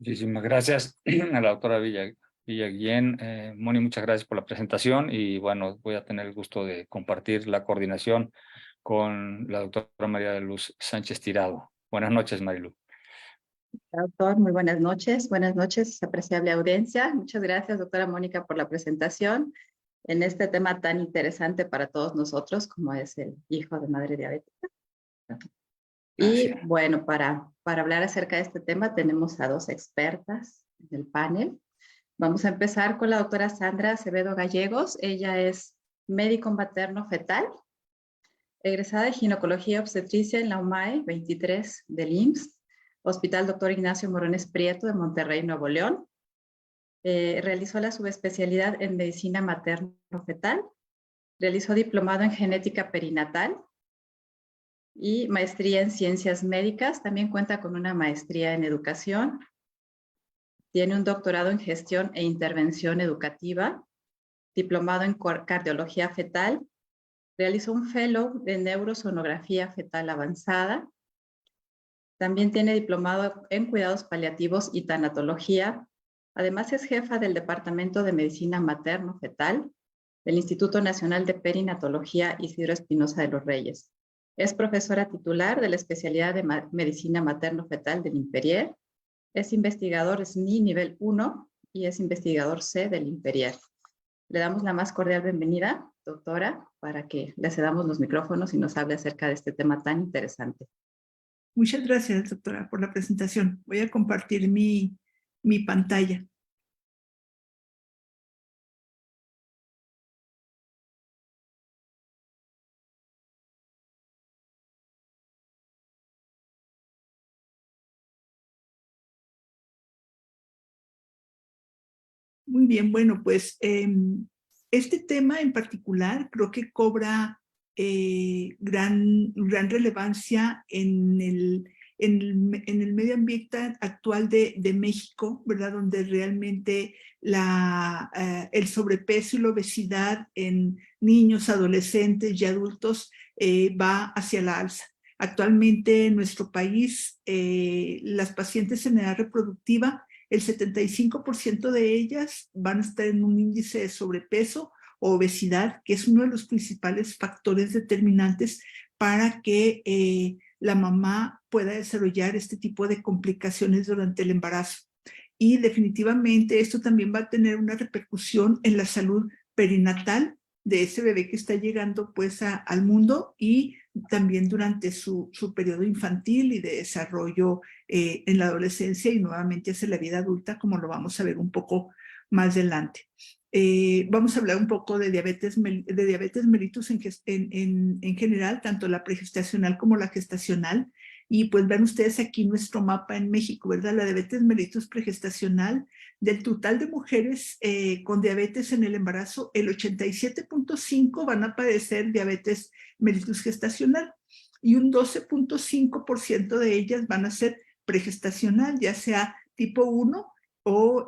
Muchísimas gracias a la doctora Villaguillén. Moni, muchas gracias por la presentación y bueno, voy a tener el gusto de compartir la coordinación con la doctora María de Luz Sánchez Tirado. Buenas noches, Marilu. Doctor, muy buenas noches, apreciable audiencia. Muchas gracias, doctora Mónica, por la presentación en este tema tan interesante para todos nosotros, como es el hijo de madre diabética. Y bueno, para hablar acerca de este tema tenemos a dos expertas en el panel. Vamos a empezar con la doctora Sandra Acevedo Gallegos. Ella es médico materno fetal, egresada de ginecología obstetricia en la UMAE 23 del IMSS, Hospital Dr. Ignacio Morones Prieto de Monterrey, Nuevo León. Realizó la subespecialidad en medicina materno-fetal, realizó diplomado en genética perinatal y maestría en ciencias médicas. También cuenta con una maestría en educación. Tiene un doctorado en gestión e intervención educativa, diplomado en cardiología fetal. Realizó un fellow de neurosonografía fetal avanzada. También tiene diplomado en cuidados paliativos y tanatología. Además es jefa del Departamento de Medicina Materno-Fetal del Instituto Nacional de Perinatología Isidro Espinosa de los Reyes. Es profesora titular de la especialidad de Medicina Materno-Fetal del Imperial. Es investigador SNI nivel 1 y es investigador C del Imperial. Le damos la más cordial bienvenida, doctora, para que le cedamos los micrófonos y nos hable acerca de este tema tan interesante. Muchas gracias, doctora, por la presentación. Voy a compartir mi pantalla. Muy bien, bueno, pues este tema en particular creo que cobra gran relevancia en el medio ambiente actual de México, ¿verdad? Donde realmente el sobrepeso y la obesidad en niños, adolescentes y adultos va hacia la alza. Actualmente en nuestro país, las pacientes en edad reproductiva, el 75% de ellas van a estar en un índice de sobrepeso o obesidad, que es uno de los principales factores determinantes para que la mamá pueda desarrollar este tipo de complicaciones durante el embarazo. Y definitivamente esto también va a tener una repercusión en la salud perinatal de ese bebé que está llegando pues al mundo y también durante su periodo infantil y de desarrollo en la adolescencia y nuevamente hacia la vida adulta, como lo vamos a ver un poco más adelante. Vamos a hablar un poco de diabetes mellitus en general, tanto la pregestacional como la gestacional. Y pues ven ustedes aquí nuestro mapa en México, ¿verdad? La diabetes mellitus pregestacional, del total de mujeres con diabetes en el embarazo, el 87.5 van a padecer diabetes mellitus gestacional y un 12.5% de ellas van a ser pregestacional, ya sea tipo 1 o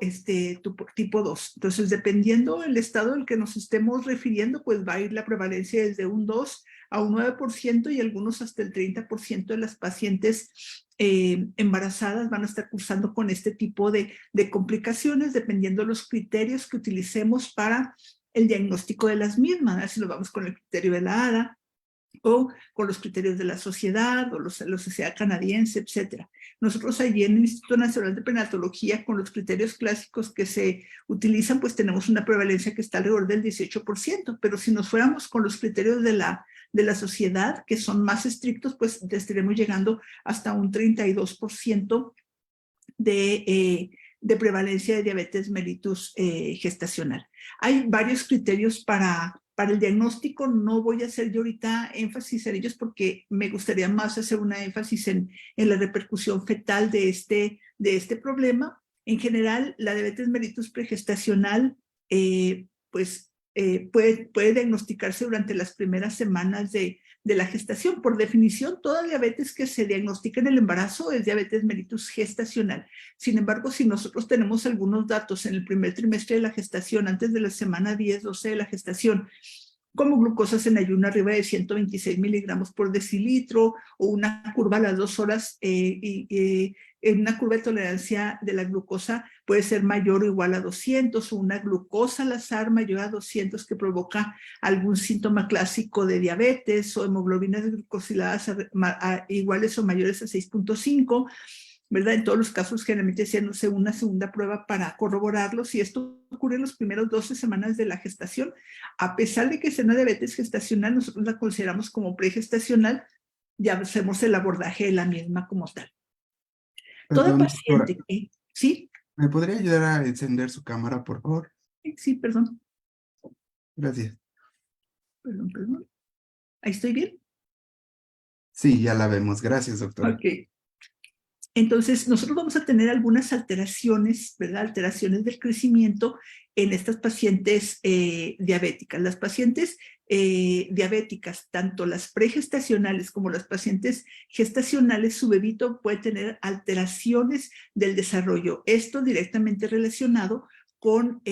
tipo 2. Entonces, dependiendo del estado al que nos estemos refiriendo, pues va a ir la prevalencia desde un 2 a un 9% y algunos hasta el 30% de las pacientes embarazadas van a estar cursando con este tipo de complicaciones, dependiendo de los criterios que utilicemos para el diagnóstico de las mismas, ¿no? Si nos vamos con el criterio de la ADA, o con los criterios de la sociedad, o la sociedad canadiense, etc. Nosotros allí en el Instituto Nacional de Perinatología, con los criterios clásicos que se utilizan, pues tenemos una prevalencia que está alrededor del 18%, pero si nos fuéramos con los criterios de la sociedad, que son más estrictos, pues estaremos llegando hasta un 32% de prevalencia de diabetes mellitus gestacional. Hay varios criterios para el diagnóstico. No voy a hacer yo ahorita énfasis en ellos porque me gustaría más hacer una énfasis en la repercusión fetal de este problema. En general, la diabetes mellitus pregestacional puede diagnosticarse durante las primeras semanas de la gestación. Por definición, toda diabetes que se diagnostica en el embarazo es diabetes mellitus gestacional. Sin embargo, si nosotros tenemos algunos datos en el primer trimestre de la gestación, antes de la semana 10-12 de la gestación, como glucosas en ayuno arriba de 126 miligramos por decilitro, o una curva a las 2 horas, en una curva de tolerancia de la glucosa puede ser mayor o igual a 200, o una glucosa al azar mayor a 200 que provoca algún síntoma clásico de diabetes, o hemoglobinas glucosiladas iguales o mayores a 6.5, ¿verdad? En todos los casos generalmente se hace una segunda prueba para corroborarlo. Si esto ocurre en los primeros 12 semanas de la gestación, a pesar de que sea una diabetes gestacional, nosotros la consideramos como pregestacional, ya hacemos el abordaje de la misma como tal. Toda Perdón, paciente doctora, que... ¿Sí? ¿me podría ayudar a encender su cámara, por favor? Sí, perdón. Gracias. Perdón. ¿Ahí estoy bien? Sí, ya la vemos. Gracias, doctora. Ok. Entonces, nosotros vamos a tener algunas alteraciones, ¿verdad? Alteraciones del crecimiento en estas pacientes diabéticas. Las pacientes diabéticas, tanto las pregestacionales como las pacientes gestacionales, su bebito puede tener alteraciones del desarrollo. Esto directamente relacionado con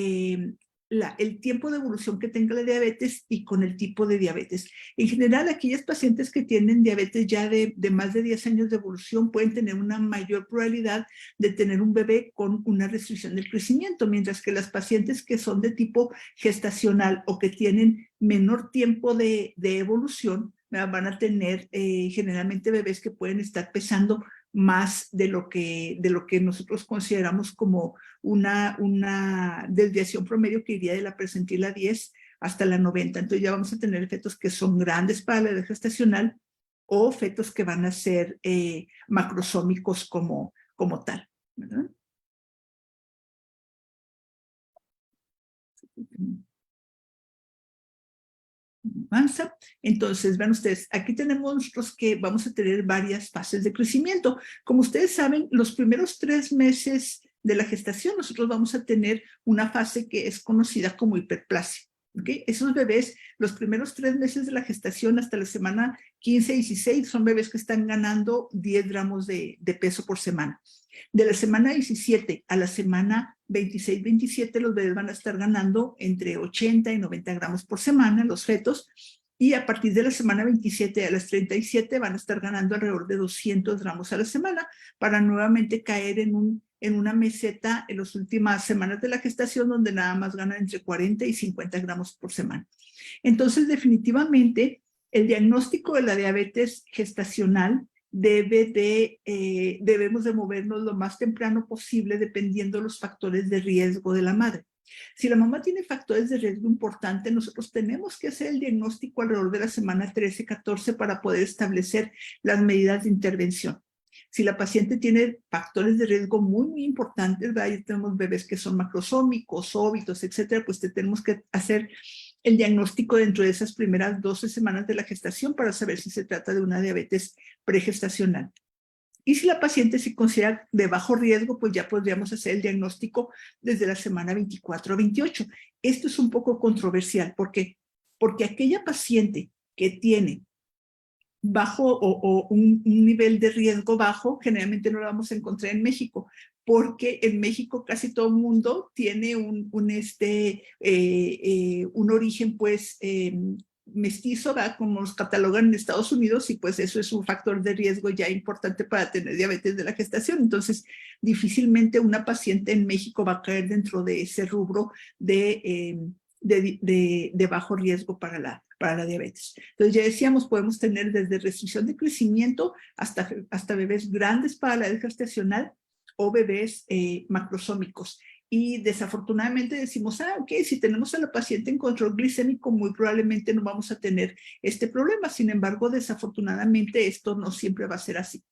el tiempo de evolución que tenga la diabetes y con el tipo de diabetes. En general, aquellas pacientes que tienen diabetes ya de más de 10 años de evolución pueden tener una mayor probabilidad de tener un bebé con una restricción del crecimiento, mientras que las pacientes que son de tipo gestacional o que tienen menor tiempo de evolución van a tener generalmente bebés que pueden estar pesando más de lo que nosotros consideramos como una desviación promedio que iría de la percentila 10 hasta la 90. Entonces ya vamos a tener fetos que son grandes para la edad gestacional o fetos que van a ser macrosómicos como tal, ¿verdad? Avanza. Entonces, vean ustedes, aquí tenemos nosotros que vamos a tener varias fases de crecimiento. Como ustedes saben, los primeros 3 meses de la gestación, nosotros vamos a tener una fase que es conocida como hiperplasia. ¿Okay? Esos bebés, los primeros 3 meses de la gestación hasta la semana 15-16, son bebés que están ganando 10 gramos de peso por semana. De la semana 17 a la semana 26-27, los bebés van a estar ganando entre 80 y 90 gramos por semana, los fetos, y a partir de la semana 27 a las 37 van a estar ganando alrededor de 200 gramos a la semana, para nuevamente caer en una meseta en las últimas semanas de la gestación, donde nada más ganan entre 40 y 50 gramos por semana. Entonces, definitivamente, el diagnóstico de la diabetes gestacional debemos de movernos lo más temprano posible dependiendo de los factores de riesgo de la madre. Si la mamá tiene factores de riesgo importantes, nosotros tenemos que hacer el diagnóstico alrededor de la semana 13-14 para poder establecer las medidas de intervención. Si la paciente tiene factores de riesgo muy, muy importantes, ¿verdad? Ya tenemos bebés que son macrosómicos, óbitos, etcétera, pues tenemos que hacer el diagnóstico dentro de esas primeras 12 semanas de la gestación para saber si se trata de una diabetes pregestacional. Y si la paciente se considera de bajo riesgo, pues ya podríamos hacer el diagnóstico desde la semana 24 a 28. Esto es un poco controversial. ¿Por qué? Porque aquella paciente que tiene bajo o un nivel de riesgo bajo, generalmente no lo vamos a encontrar en México, porque en México casi todo el mundo tiene un origen pues mestizo, ¿verdad? Como los catalogan en Estados Unidos, y pues eso es un factor de riesgo ya importante para tener diabetes de la gestación. Entonces, difícilmente una paciente en México va a caer dentro de ese rubro de bajo riesgo para la diabetes. Entonces, ya decíamos, podemos tener desde restricción de crecimiento hasta bebés grandes para la edad gestacional o bebés macrosómicos. Y desafortunadamente decimos, ok, si tenemos a la paciente en control glicémico, muy probablemente no vamos a tener este problema. Sin embargo, desafortunadamente esto no siempre va a ser así.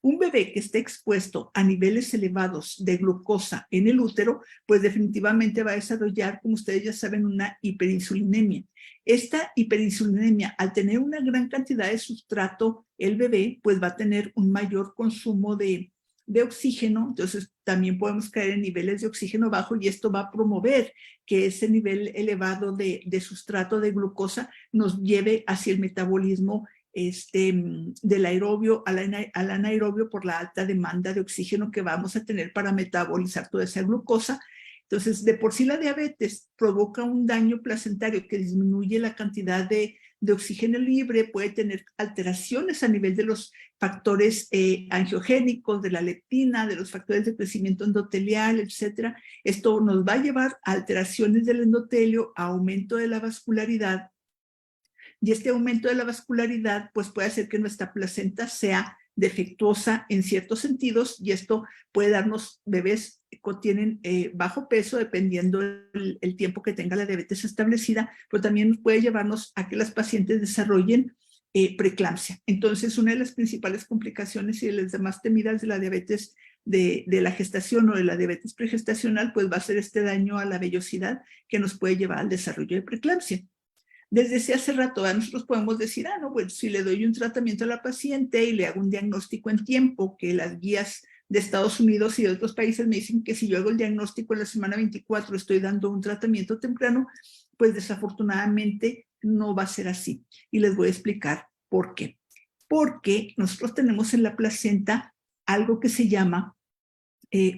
Un bebé que esté expuesto a niveles elevados de glucosa en el útero, pues definitivamente va a desarrollar, como ustedes ya saben, una hiperinsulinemia. Esta hiperinsulinemia, al tener una gran cantidad de sustrato, el bebé pues va a tener un mayor consumo de oxígeno, entonces también podemos caer en niveles de oxígeno bajo, y esto va a promover que ese nivel elevado de sustrato de glucosa nos lleve hacia el metabolismo del aerobio al anaerobio, por la alta demanda de oxígeno que vamos a tener para metabolizar toda esa glucosa. Entonces, de por sí la diabetes provoca un daño placentario que disminuye la cantidad de oxígeno libre, puede tener alteraciones a nivel de los factores angiogénicos, de la leptina, de los factores de crecimiento endotelial, etcétera. Esto nos va a llevar a alteraciones del endotelio, a aumento de la vascularidad, y este aumento de la vascularidad pues puede hacer que nuestra placenta sea defectuosa en ciertos sentidos, y esto puede darnos bebés que tienen bajo peso dependiendo el tiempo que tenga la diabetes establecida, pero también puede llevarnos a que las pacientes desarrollen preeclampsia. Entonces, una de las principales complicaciones y de las demás temidas de la diabetes de la gestación o de la diabetes pregestacional, pues va a ser este daño a la vellosidad que nos puede llevar al desarrollo de preeclampsia. Desde hace rato nosotros podemos decir, no, pues si le doy un tratamiento a la paciente y le hago un diagnóstico en tiempo, que las guías de Estados Unidos y de otros países me dicen que si yo hago el diagnóstico en la semana 24 estoy dando un tratamiento temprano, pues desafortunadamente no va a ser así. Y les voy a explicar por qué. Porque nosotros tenemos en la placenta algo que se llama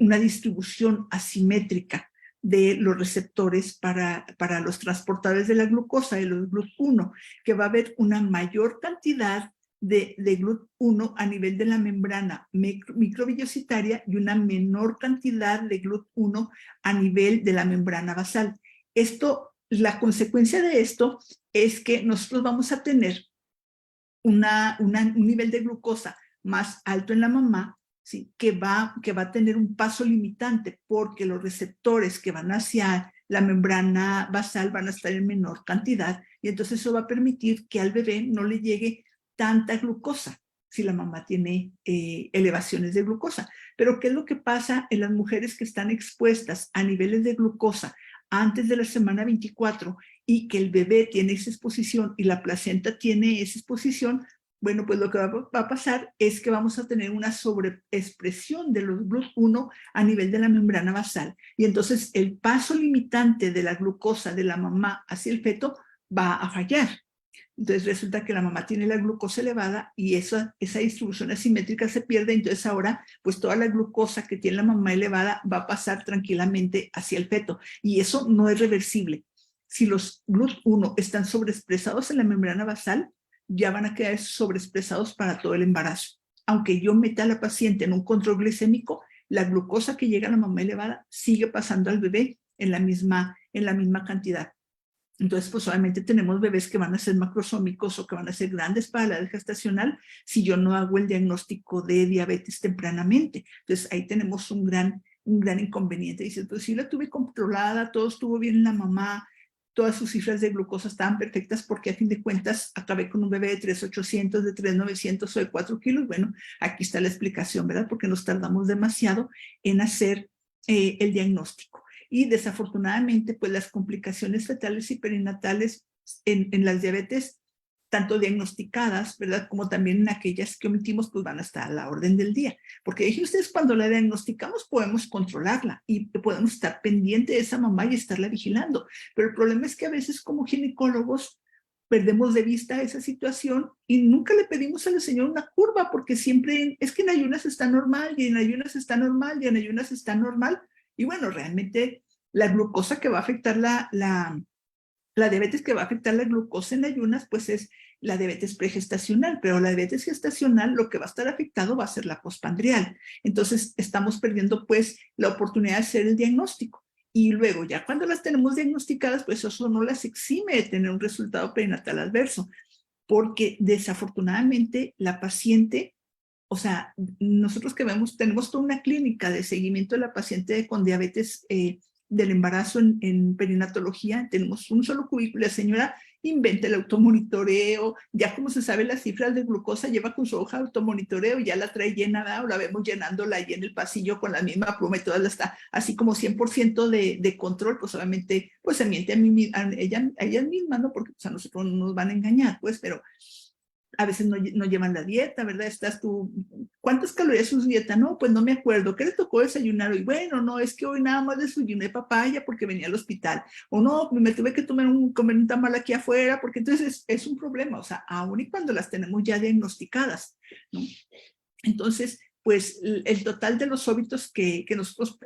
una distribución asimétrica de los receptores para los transportadores de la glucosa, de los GLUT1, que va a haber una mayor cantidad de GLUT1 a nivel de la membrana microvillositaria y una menor cantidad de GLUT1 a nivel de la membrana basal. La consecuencia de esto es que nosotros vamos a tener un nivel de glucosa más alto en la mamá, ¿sí? que va a tener un paso limitante, porque los receptores que van hacia la membrana basal van a estar en menor cantidad, y entonces eso va a permitir que al bebé no le llegue tanta glucosa si la mamá tiene elevaciones de glucosa. Pero ¿qué es lo que pasa en las mujeres que están expuestas a niveles de glucosa antes de la semana 24 y que el bebé tiene esa exposición y la placenta tiene esa exposición? Bueno, pues lo que va a pasar es que vamos a tener una sobreexpresión de los GLUT1 a nivel de la membrana basal. Y entonces el paso limitante de la glucosa de la mamá hacia el feto va a fallar. Entonces resulta que la mamá tiene la glucosa elevada y esa distribución asimétrica se pierde. Entonces ahora pues toda la glucosa que tiene la mamá elevada va a pasar tranquilamente hacia el feto. Y eso no es reversible. Si los GLUT1 están sobreexpresados en la membrana basal, ya van a quedar sobreexpresados para todo el embarazo. Aunque yo meta a la paciente en un control glicémico, la glucosa que llega a la mamá elevada sigue pasando al bebé en la misma cantidad. Entonces, pues obviamente tenemos bebés que van a ser macrosómicos o que van a ser grandes para la edad gestacional si yo no hago el diagnóstico de diabetes tempranamente. Entonces, ahí tenemos un gran inconveniente. Dices, pues sí la tuve controlada, todo estuvo bien en la mamá, todas sus cifras de glucosa estaban perfectas, porque a fin de cuentas acabé con un bebé de 3,800, de 3,900 o de 4 kilos. Bueno, aquí está la explicación, ¿verdad? Porque nos tardamos demasiado en hacer el diagnóstico. Y desafortunadamente, pues las complicaciones fetales y perinatales en las diabetes, tanto diagnosticadas, ¿verdad? Como también en aquellas que omitimos, pues van a estar a la orden del día. Porque dije ustedes, cuando la diagnosticamos podemos controlarla y podemos estar pendiente de esa mamá y estarla vigilando. Pero el problema es que a veces como ginecólogos perdemos de vista esa situación y nunca le pedimos a la señora una curva, porque siempre es que en ayunas está normal, y en ayunas está normal, y en ayunas está normal. Y bueno, realmente la glucosa que va a afectar la diabetes que va a afectar la glucosa en ayunas, pues es la diabetes pregestacional, pero la diabetes gestacional lo que va a estar afectado va a ser la postpandrial. Entonces estamos perdiendo pues la oportunidad de hacer el diagnóstico. Y luego ya cuando las tenemos diagnosticadas, pues eso no las exime de tener un resultado perinatal adverso, porque desafortunadamente la paciente, o sea, nosotros que tenemos toda una clínica de seguimiento de la paciente con diabetes del embarazo en perinatología, tenemos un solo cubículo. La señora inventa el automonitoreo, ya como se sabe las cifras de glucosa, lleva con su hoja de automonitoreo, ya la trae llena, o la vemos llenándola ahí en el pasillo con la misma pluma y toda está así como 100% de control. Pues obviamente pues se miente a ellas mismas, ¿no? Porque pues, a nosotros no nos van a engañar, pues, pero a veces no llevan la dieta, ¿verdad? Estás tú, ¿cuántas calorías es su dieta? No, pues no me acuerdo. ¿Qué le tocó desayunar hoy? Bueno, no, es que hoy nada más desayuné papaya porque venía al hospital. O no, me tuve que comer un tamal aquí afuera, porque entonces es un problema. O sea, aún y cuando las tenemos ya diagnosticadas, ¿no? Entonces, pues el total de los óbitos que nosotros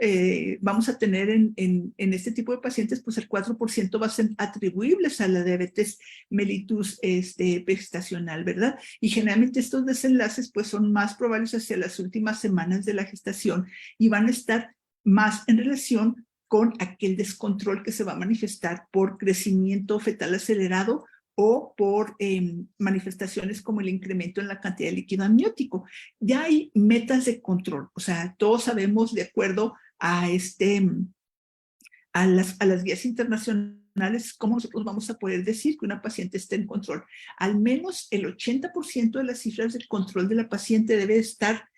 vamos a tener en este tipo de pacientes, pues el 4% va a ser atribuibles a la diabetes mellitus gestacional, ¿verdad? Y generalmente estos desenlaces pues son más probables hacia las últimas semanas de la gestación y van a estar más en relación con aquel descontrol que se va a manifestar por crecimiento fetal acelerado o por manifestaciones como el incremento en la cantidad de líquido amniótico. Ya hay metas de control, o sea, todos sabemos de acuerdo a, a las guías internacionales cómo nosotros vamos a poder decir que una paciente está en control. Al menos el 80% de las cifras de control de la paciente debe estar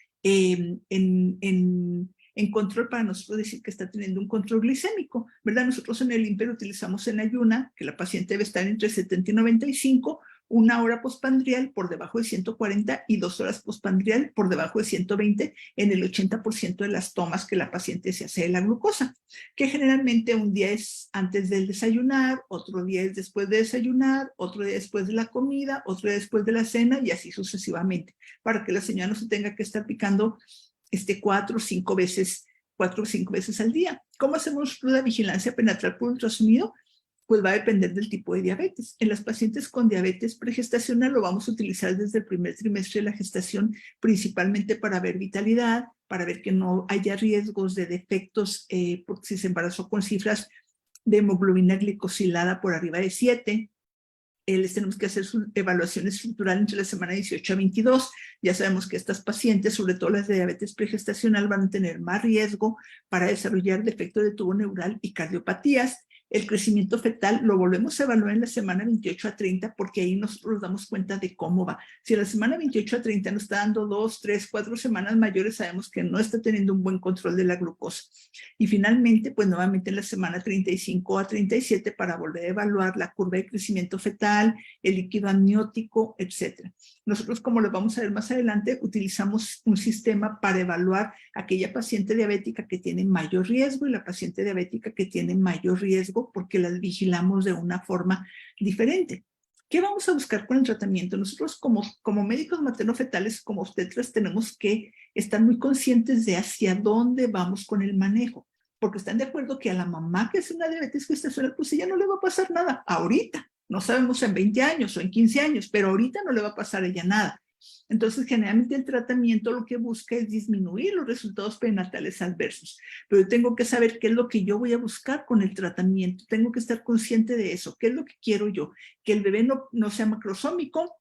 en control para nosotros decir que está teniendo un control glicémico, ¿verdad? Nosotros en el INPER utilizamos en ayuna que la paciente debe estar entre 70 y 95, 1 hora postpandrial por debajo de 140 y 2 horas postpandrial por debajo de 120 en el 80% de las tomas que la paciente se hace de la glucosa, que generalmente un día es antes del desayunar, otro día es después de desayunar, otro día después de la comida, otro día después de la cena y así sucesivamente, para que la señora no se tenga que estar picando 4 o 5 veces al día. ¿Cómo hacemos la vigilancia prenatal por ultrasonido? Pues va a depender del tipo de diabetes. En las pacientes con diabetes pregestacional lo vamos a utilizar desde el primer trimestre de la gestación, principalmente para ver vitalidad, para ver que no haya riesgos de defectos porque si se embarazó con cifras de hemoglobina glicosilada por arriba de 7, les tenemos que hacer su evaluación estructural entre la semana 18 a 22. Ya sabemos que estas pacientes, sobre todo las de diabetes pregestacional, van a tener más riesgo para desarrollar defecto de tubo neural y cardiopatías. El crecimiento fetal lo volvemos a evaluar en la semana 28 a 30 porque ahí nosotros nos damos cuenta de cómo va. Si en la semana 28 a 30 nos está dando 2, 3, 4 semanas mayores, sabemos que no está teniendo un buen control de la glucosa. Y finalmente, pues nuevamente en la semana 35 a 37 para volver a evaluar la curva de crecimiento fetal, el líquido amniótico, etc. Nosotros, como lo vamos a ver más adelante, utilizamos un sistema para evaluar aquella paciente diabética que tiene mayor riesgo y la paciente diabética que tiene mayor riesgo porque las vigilamos de una forma diferente. ¿Qué vamos a buscar con el tratamiento? Nosotros como médicos materno-fetales, como obstetras, tenemos que estar muy conscientes de hacia dónde vamos con el manejo, porque están de acuerdo que a la mamá que es una diabetes gestacional, pues ella no le va a pasar nada ahorita. No sabemos en 20 años o en 15 años, pero ahorita no le va a pasar a ella nada. Entonces, generalmente el tratamiento lo que busca es disminuir los resultados perinatales adversos. Pero yo tengo que saber qué es lo que yo voy a buscar con el tratamiento. Tengo que estar consciente de eso. ¿Qué es lo que quiero yo? Que el bebé no sea macrosómico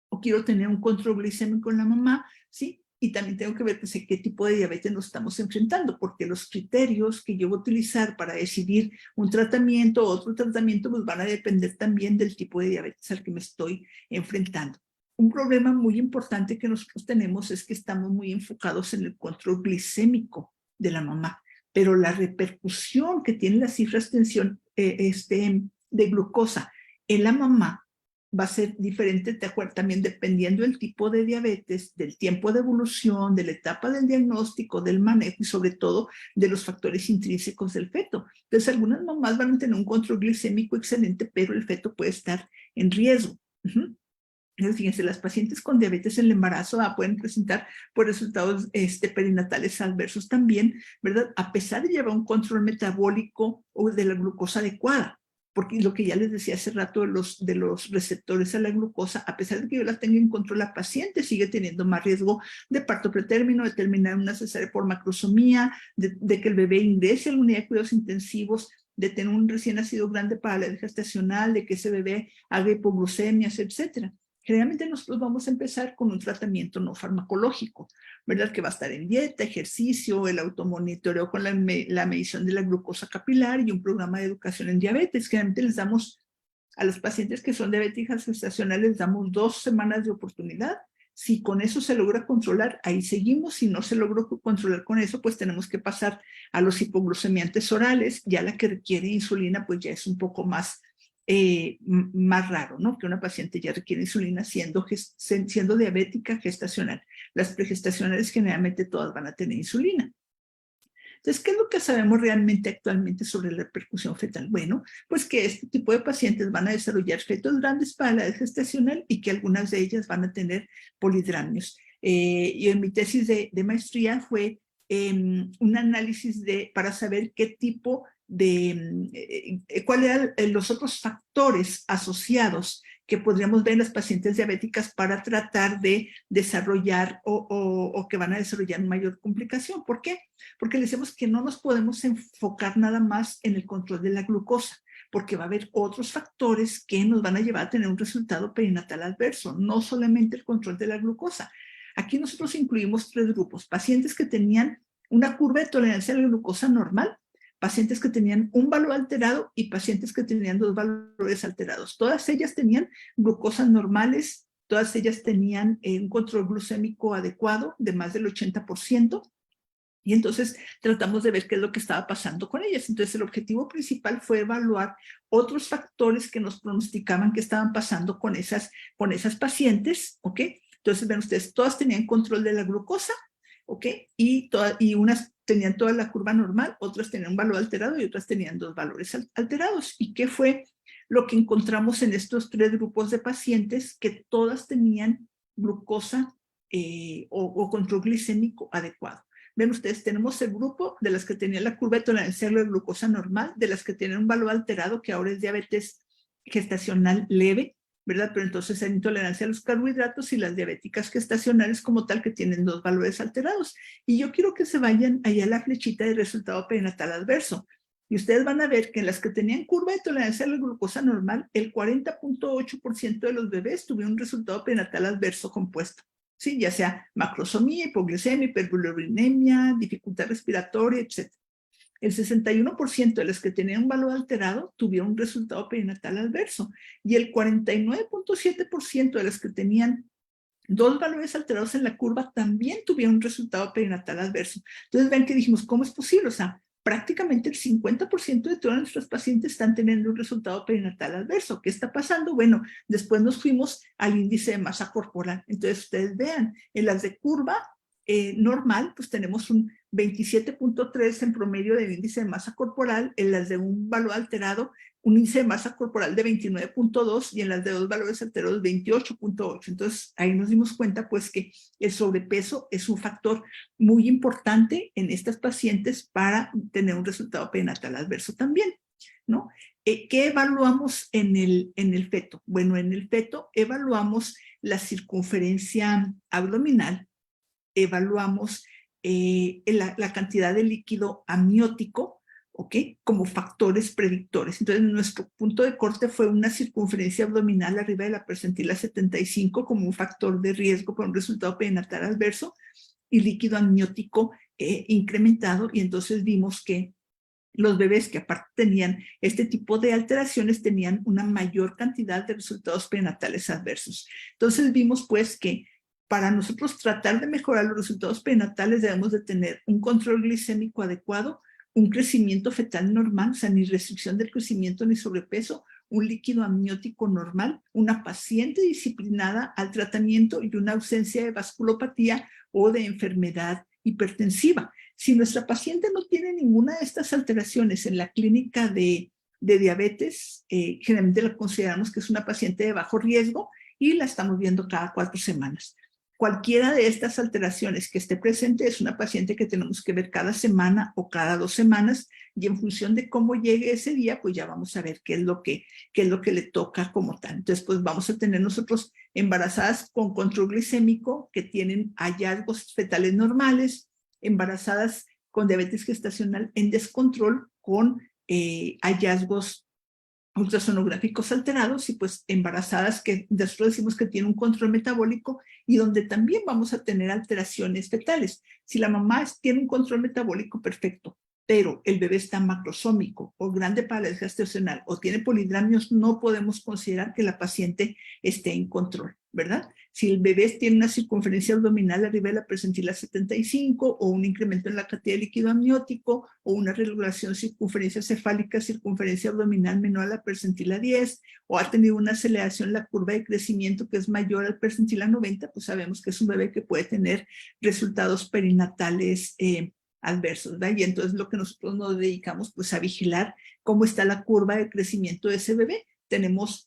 o quiero tener un control glicémico en la mamá, ¿sí? Y también tengo que ver pues, qué tipo de diabetes nos estamos enfrentando, porque los criterios que yo voy a utilizar para decidir un tratamiento o otro tratamiento pues van a depender también del tipo de diabetes al que me estoy enfrentando. Un problema muy importante que nosotros tenemos es que estamos muy enfocados en el control glicémico de la mamá, pero la repercusión que tienen las cifras de tensión de glucosa en la mamá va a ser diferente, también dependiendo del tipo de diabetes, del tiempo de evolución, de la etapa del diagnóstico, del manejo y sobre todo de los factores intrínsecos del feto. Entonces, algunas mamás van a tener un control glicémico excelente, pero el feto puede estar en riesgo. Fíjense, las pacientes con diabetes en el embarazo pueden presentar por resultados perinatales adversos también, ¿verdad? A pesar de llevar un control metabólico o de la glucosa adecuada, porque lo que ya les decía hace rato de los receptores a la glucosa, a pesar de que yo la tenga en control, la paciente sigue teniendo más riesgo de parto pretérmino, de terminar una cesárea por macrosomía, de que el bebé ingrese a la unidad de cuidados intensivos, de tener un recién nacido grande para la edad gestacional, de que ese bebé haga hipoglucemias, etcétera. Generalmente nosotros vamos a empezar con un tratamiento no farmacológico, ¿verdad? Que va a estar en dieta, ejercicio, el automonitoreo con la medición de la glucosa capilar y un programa de educación en diabetes. Generalmente les damos a los pacientes que son diabéticas gestacionales, les damos 2 semanas de oportunidad. Si con eso se logra controlar, ahí seguimos. Si no se logró controlar con eso, pues tenemos que pasar a los hipoglucemiantes orales. Ya la que requiere insulina, pues ya es un poco más raro, ¿no? Que una paciente ya requiere insulina siendo diabética gestacional. Las pregestacionales generalmente todas van a tener insulina. Entonces, ¿qué es lo que sabemos realmente actualmente sobre la repercusión fetal? Bueno, pues que este tipo de pacientes van a desarrollar fetos grandes para la edad gestacional y que algunas de ellas van a tener polidramios. y en mi tesis de maestría fue un análisis para saber qué tipo cuáles eran los otros factores asociados que podríamos ver en las pacientes diabéticas para tratar de desarrollar o que van a desarrollar mayor complicación. ¿Por qué? Porque le decimos que no nos podemos enfocar nada más en el control de la glucosa, porque va a haber otros factores que nos van a llevar a tener un resultado perinatal adverso, no solamente el control de la glucosa. Aquí nosotros incluimos 3 grupos: pacientes que tenían una curva de tolerancia a la glucosa normal, pacientes que tenían un valor alterado y pacientes que tenían 2 valores alterados. Todas ellas tenían glucosas normales, todas ellas tenían un control glucémico adecuado de más del 80%. Y entonces tratamos de ver qué es lo que estaba pasando con ellas. Entonces el objetivo principal fue evaluar otros factores que nos pronosticaban que estaban pasando con esas pacientes, ¿ok? Entonces ven ustedes, todas tenían control de la glucosa, ¿ok? Y unas tenían toda la curva normal, otras tenían un valor alterado y otras tenían 2 valores alterados. ¿Y qué fue lo que encontramos en estos 3 grupos de pacientes? Que todas tenían glucosa o control glicémico adecuado. Ven ustedes, tenemos el grupo de las que tenían la curva de tolerancia a la glucosa normal, de las que tienen un valor alterado, que ahora es diabetes gestacional leve, ¿verdad? Pero entonces hay intolerancia a los carbohidratos, y las diabéticas gestacionales como tal, que tienen 2 valores alterados. Y yo quiero que se vayan allá a la flechita de resultado perinatal adverso. Y ustedes van a ver que en las que tenían curva de tolerancia a la glucosa normal, el 40.8% de los bebés tuvieron un resultado perinatal adverso compuesto. Sí, ya sea macrosomía, hipoglucemia, hiperbilirubinemia, dificultad respiratoria, etc. El 61% de las que tenían un valor alterado tuvieron un resultado perinatal adverso, y el 49.7% de las que tenían 2 valores alterados en la curva también tuvieron un resultado perinatal adverso. Entonces ven que dijimos, ¿cómo es posible? O sea, prácticamente el 50% de todas nuestras pacientes están teniendo un resultado perinatal adverso. ¿Qué está pasando? Bueno, después nos fuimos al índice de masa corporal. Entonces ustedes vean, en las de curva normal, pues tenemos un 27.3 en promedio de índice de masa corporal, en las de un valor alterado, un índice de masa corporal de 29.2, y en las de 2 valores alterados 28.8. Entonces ahí nos dimos cuenta pues que el sobrepeso es un factor muy importante en estas pacientes para tener un resultado perinatal adverso también, ¿no? ¿Qué evaluamos en el feto? Bueno, en el feto evaluamos la circunferencia abdominal, evaluamos la cantidad de líquido amniótico, ¿ok? Como factores predictores. Entonces, nuestro punto de corte fue una circunferencia abdominal arriba de la percentila 75 como un factor de riesgo para un resultado perinatal adverso, y líquido amniótico incrementado. Y entonces vimos que los bebés que aparte tenían este tipo de alteraciones tenían una mayor cantidad de resultados perinatales adversos. Entonces vimos pues que para nosotros tratar de mejorar los resultados perinatales debemos de tener un control glicémico adecuado, un crecimiento fetal normal, o sea, ni restricción del crecimiento ni sobrepeso, un líquido amniótico normal, una paciente disciplinada al tratamiento y una ausencia de vasculopatía o de enfermedad hipertensiva. Si nuestra paciente no tiene ninguna de estas alteraciones en la clínica de diabetes, generalmente la consideramos que es una paciente de bajo riesgo y la estamos viendo cada 4 semanas. Cualquiera de estas alteraciones que esté presente es una paciente que tenemos que ver cada semana o cada 2 semanas, y en función de cómo llegue ese día, pues ya vamos a ver qué es lo que le toca como tal. Entonces, pues vamos a tener nosotros embarazadas con control glicémico que tienen hallazgos fetales normales, embarazadas con diabetes gestacional en descontrol con hallazgos ultrasonográficos alterados, y pues embarazadas que nosotros decimos que tienen un control metabólico y donde también vamos a tener alteraciones fetales. Si la mamá tiene un control metabólico perfecto, pero el bebé está macrosómico o grande para la gestacional o tiene polidramios, no podemos considerar que la paciente esté en control, ¿verdad? Si el bebé tiene una circunferencia abdominal arriba de la percentila 75 o un incremento en la cantidad de líquido amniótico o una regulación circunferencia cefálica, circunferencia abdominal menor a la percentila 10, o ha tenido una aceleración en la curva de crecimiento que es mayor al percentila 90, pues sabemos que es un bebé que puede tener resultados perinatales adversos, ¿verdad? Y entonces lo que nosotros nos dedicamos pues a vigilar cómo está la curva de crecimiento de ese bebé. Tenemos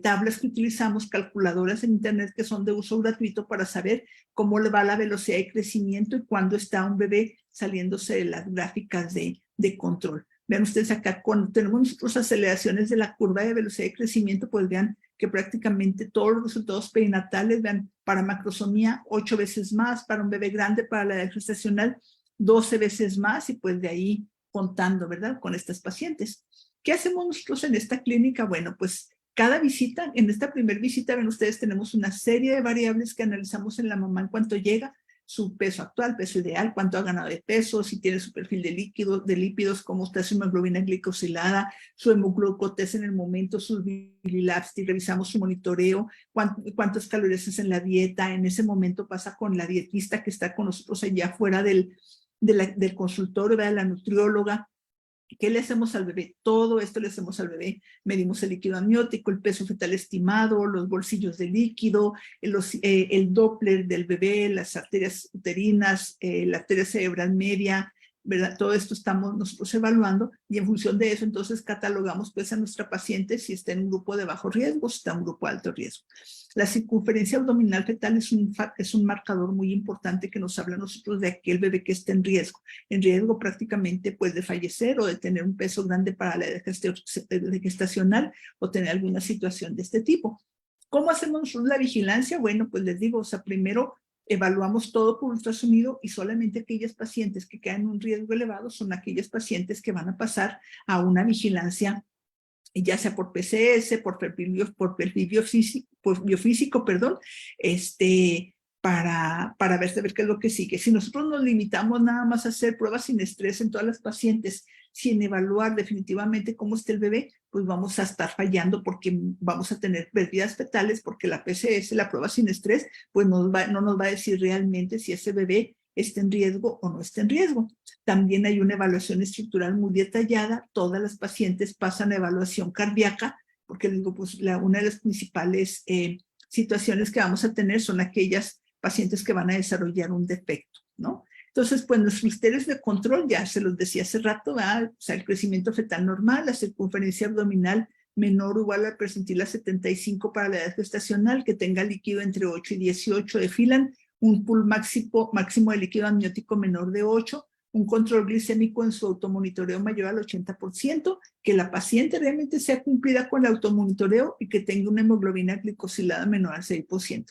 tablas que utilizamos, calculadoras en internet que son de uso gratuito para saber cómo le va la velocidad de crecimiento y cuándo está un bebé saliéndose de las gráficas de control. Vean ustedes acá, cuando tenemos nosotros aceleraciones de la curva de velocidad de crecimiento, pues vean que prácticamente todos los resultados perinatales, vean, para macrosomía 8 veces más, para un bebé grande, para la edad gestacional 12 veces más, y pues de ahí contando, ¿verdad?, con estas pacientes. ¿Qué hacemos nosotros en esta clínica? Bueno, pues cada visita, en esta primera visita, ven ustedes, tenemos una serie de variables que analizamos en la mamá en cuanto llega, su peso actual, peso ideal, cuánto ha ganado de peso, si tiene su perfil de lípidos, cómo está su hemoglobina glicosilada, su hemoglucotés en el momento, sus bililabs, revisamos su monitoreo, cuántas calorías es en la dieta. En ese momento pasa con la dietista que está con nosotros allá afuera del consultorio, de la nutrióloga. ¿Qué le hacemos al bebé? Todo esto le hacemos al bebé. Medimos el líquido amniótico, el peso fetal estimado, los bolsillos de líquido, el Doppler del bebé, las arterias uterinas, la arteria cerebral media, ¿verdad? Todo esto estamos nosotros evaluando, y en función de eso entonces catalogamos pues a nuestra paciente si está en un grupo de bajo riesgo o si está en un grupo de alto riesgo. La circunferencia abdominal fetal es un marcador muy importante que nos habla a nosotros de aquel bebé que está en riesgo prácticamente pues de fallecer o de tener un peso grande para la edad gestacional o tener alguna situación de este tipo. ¿Cómo hacemos nosotros la vigilancia? Bueno, pues les digo, o sea, primero evaluamos todo por ultrasonido, y solamente aquellas pacientes que quedan en un riesgo elevado son aquellas pacientes que van a pasar a una vigilancia, ya sea por PCS, por perfil biofísico, perdón, para ver qué es lo que sigue. Si nosotros nos limitamos nada más a hacer pruebas sin estrés en todas las pacientes, sin evaluar definitivamente cómo está el bebé, pues vamos a estar fallando, porque vamos a tener pérdidas fetales, porque la PCS, la prueba sin estrés, pues no nos va a decir realmente si ese bebé está en riesgo o no está en riesgo. También hay una evaluación estructural muy detallada. Todas las pacientes pasan a evaluación cardíaca, porque digo, pues una de las principales situaciones que vamos a tener son aquellas pacientes que van a desarrollar un defecto, ¿no? Entonces, pues los criterios de control, ya se los decía hace rato, ¿verdad? O sea, el crecimiento fetal normal, la circunferencia abdominal menor o igual al percentil a 75 para la edad gestacional, que tenga líquido entre 8 y 18 de Phelan, un pool máximo de líquido amniótico menor de 8, un control glicémico en su automonitoreo mayor al 80%, que la paciente realmente sea cumplida con el automonitoreo y que tenga una hemoglobina glicosilada menor al 6%.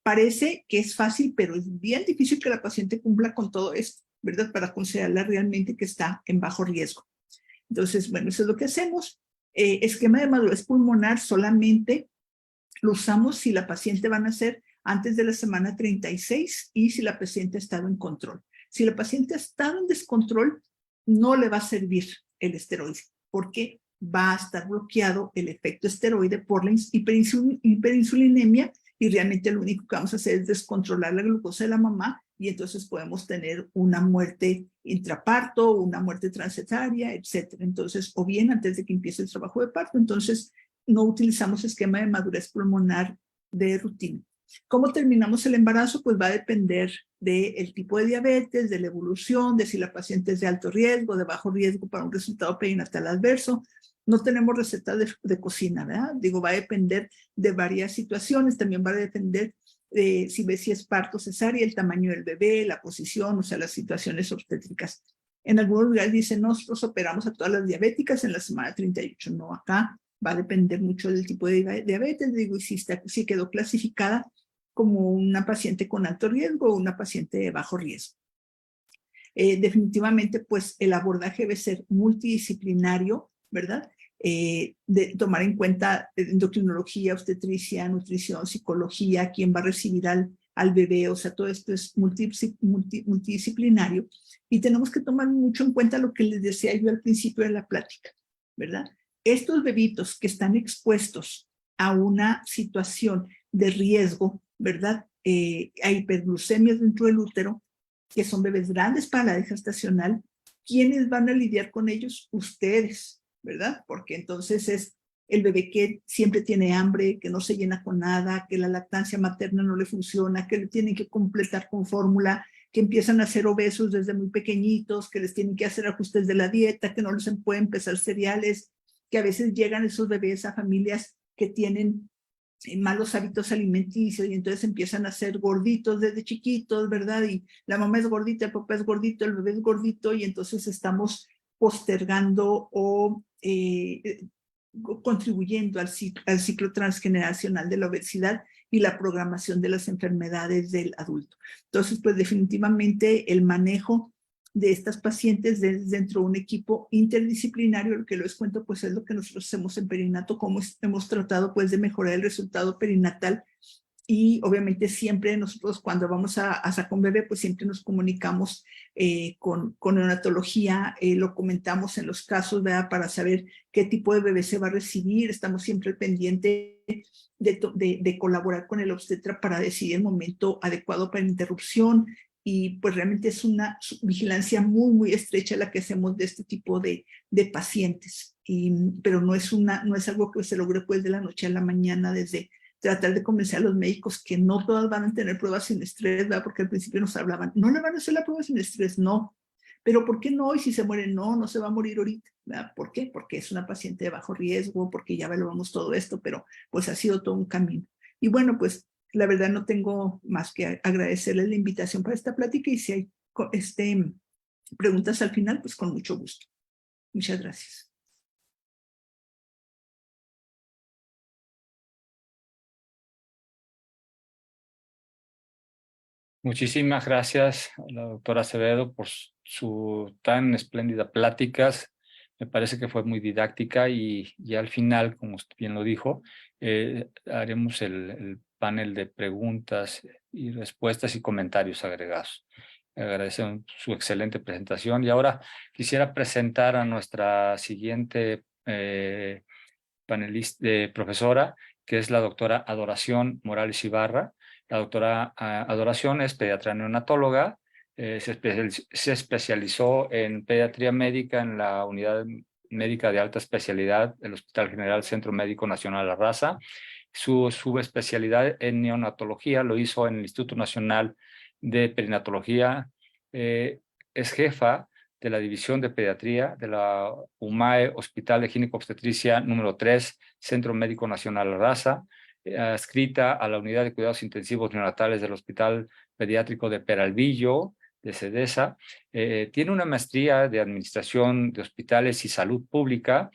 Parece que es fácil, pero es bien difícil que la paciente cumpla con todo esto, ¿verdad? Para considerarla realmente que está en bajo riesgo. Entonces, bueno, eso es lo que hacemos. Esquema de madurez pulmonar solamente lo usamos si la paciente va a nacer antes de la semana 36 y si la paciente ha estado en control. Si la paciente ha estado en descontrol, no le va a servir el esteroide, porque va a estar bloqueado el efecto esteroide por la hiperinsulinemia, y realmente lo único que vamos a hacer es descontrolar la glucosa de la mamá, y entonces podemos tener una muerte intraparto, una muerte transetaria, etc. Entonces, o bien antes de que empiece el trabajo de parto. Entonces, no utilizamos esquema de madurez pulmonar de rutina. ¿Cómo terminamos el embarazo? Pues va a depender del tipo de diabetes, de la evolución, de si la paciente es de alto riesgo, de bajo riesgo para un resultado perinatal adverso. No tenemos receta de cocina, ¿verdad? Digo, va a depender de varias situaciones. También va a depender si es parto, cesárea, el tamaño del bebé, la posición, o sea, las situaciones obstétricas. En algunos lugares dicen, nosotros operamos a todas las diabéticas en la semana 38. No, acá va a depender mucho del tipo de diabetes. Digo, y si quedó clasificada como una paciente con alto riesgo o una paciente de bajo riesgo. Definitivamente, pues el abordaje debe ser multidisciplinario, ¿verdad? De tomar en cuenta endocrinología, obstetricia, nutrición, psicología, quién va a recibir al bebé, o sea, todo esto es multidisciplinario, y tenemos que tomar mucho en cuenta lo que les decía yo al principio de la plática, ¿verdad? Estos bebitos que están expuestos a una situación de riesgo, ¿verdad? A hiperglucemias dentro del útero, que son bebés grandes para la edad gestacional, ¿quiénes van a lidiar con ellos? Ustedes, ¿verdad? Porque entonces es el bebé que siempre tiene hambre, que no se llena con nada, que la lactancia materna no le funciona, que le tienen que completar con fórmula, que empiezan a ser obesos desde muy pequeñitos, que les tienen que hacer ajustes de la dieta, que no les pueden empezar cereales, que a veces llegan esos bebés a familias que tienen malos hábitos alimenticios y entonces empiezan a ser gorditos desde chiquitos, ¿verdad? Y la mamá es gordita, el papá es gordito, el bebé es gordito y entonces estamos postergando o contribuyendo al ciclo transgeneracional de la obesidad y la programación de las enfermedades del adulto. Entonces, pues definitivamente el manejo de estas pacientes dentro de un equipo interdisciplinario, lo que les cuento, pues es lo que nosotros hacemos en perinato, cómo hemos tratado pues de mejorar el resultado perinatal y obviamente siempre nosotros cuando vamos a Sacón Bebé, pues siempre nos comunicamos con neonatología, lo comentamos en los casos, ¿verdad? Para saber qué tipo de bebé se va a recibir, estamos siempre pendientes de colaborar con el obstetra para decidir el momento adecuado para interrupción y pues realmente es una vigilancia muy, muy estrecha la que hacemos de este tipo de pacientes, pero no es algo que se logre pues de la noche a la mañana desde tratar de convencer a los médicos que no todas van a tener pruebas sin estrés, ¿verdad? Porque al principio nos hablaban, no le van a hacer la prueba sin estrés, no. Pero ¿por qué no? Y si se muere, no se va a morir ahorita, ¿verdad? ¿Por qué? Porque es una paciente de bajo riesgo, porque ya evaluamos todo esto, pero pues ha sido todo un camino. Y bueno, pues la verdad no tengo más que agradecerles la invitación para esta plática y si hay preguntas al final, pues con mucho gusto. Muchas gracias. Muchísimas gracias a la doctora Acevedo por su tan espléndida pláticas. Me parece que fue muy didáctica y al final, como usted bien lo dijo, haremos el panel de preguntas y respuestas y comentarios agregados. Agradecemos su excelente presentación y ahora quisiera presentar a nuestra siguiente panelista, profesora, que es la doctora Adoración Morales Ibarra. La doctora Adoración es pediatra neonatóloga, se especializó en pediatría médica en la unidad médica de alta especialidad del Hospital General Centro Médico Nacional La Raza. Su subespecialidad en neonatología lo hizo en el Instituto Nacional de Perinatología. Es jefa de la División de Pediatría de la UMAE Hospital de Gineco-Obstetricia número 3, Centro Médico Nacional La Raza, adscrita a la Unidad de Cuidados Intensivos Neonatales del Hospital Pediátrico de Peralvillo, de CEDESA. Tiene una maestría de Administración de Hospitales y Salud Pública,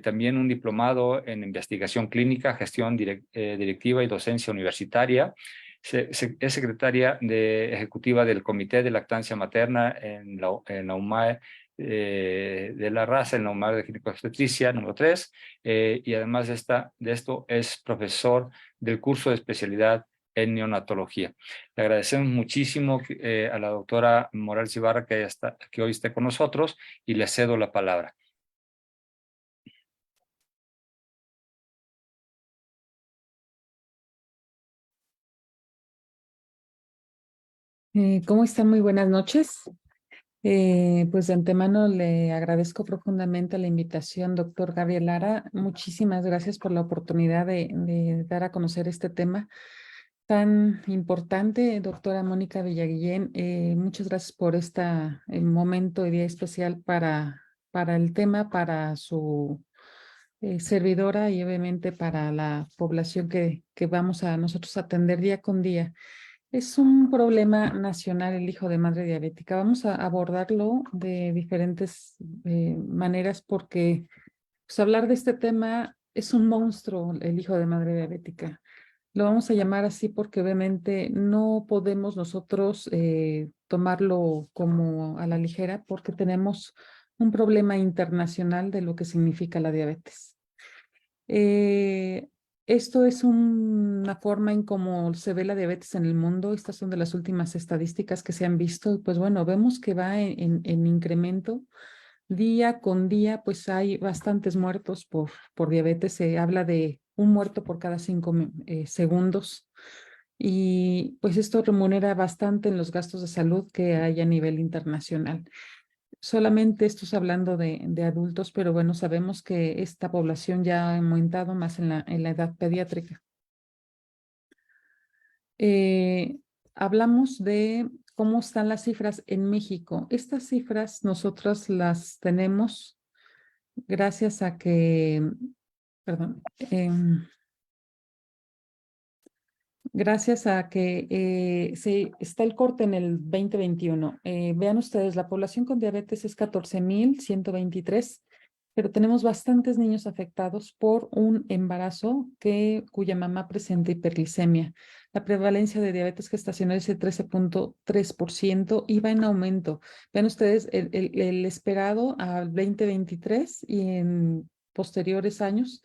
también un diplomado en Investigación Clínica, Gestión Directiva y Docencia Universitaria. Es secretaria ejecutiva del Comité de Lactancia Materna en la UMAE de La Raza, en la UMAE de Gineco-Obstetricia número 3, y además de esto es profesor del curso de especialidad en neonatología. Le agradecemos muchísimo a la doctora Morales Ibarra que hoy esté con nosotros y le cedo la palabra. ¿Cómo están? Muy buenas noches. Pues de antemano le agradezco profundamente la invitación, doctor Gabriel Lara. Muchísimas gracias por la oportunidad de dar a conocer este tema tan importante, doctora Mónica Villaguillén. Muchas gracias por este momento y día especial para el tema, para su servidora y obviamente para la población que vamos a nosotros atender día con día. Es un problema nacional el hijo de madre diabética. Vamos a abordarlo de diferentes maneras porque pues, hablar de este tema es un monstruo, el hijo de madre diabética. Lo vamos a llamar así porque obviamente no podemos nosotros tomarlo como a la ligera porque tenemos un problema internacional de lo que significa la diabetes. Esto es una forma en cómo se ve la diabetes en el mundo. Estas son de las últimas estadísticas que se han visto. Pues bueno, vemos que va en incremento. Día con día, pues hay bastantes muertos por diabetes. Se habla de un muerto por cada 5 segundos. Y pues esto remunera bastante en los gastos de salud que hay a nivel internacional. Solamente esto es hablando de adultos, pero bueno, sabemos que esta población ya ha aumentado más en la edad pediátrica. Hablamos de cómo están las cifras en México. Estas cifras nosotros las tenemos gracias a que perdón. Gracias a que está el corte en el 2021. Vean ustedes, la población con diabetes es 14,123, pero tenemos bastantes niños afectados por un embarazo cuya mamá presenta hiperglicemia. La prevalencia de diabetes gestacional es de 13,3% y va en aumento. Vean ustedes el esperado al 2023 y en posteriores años,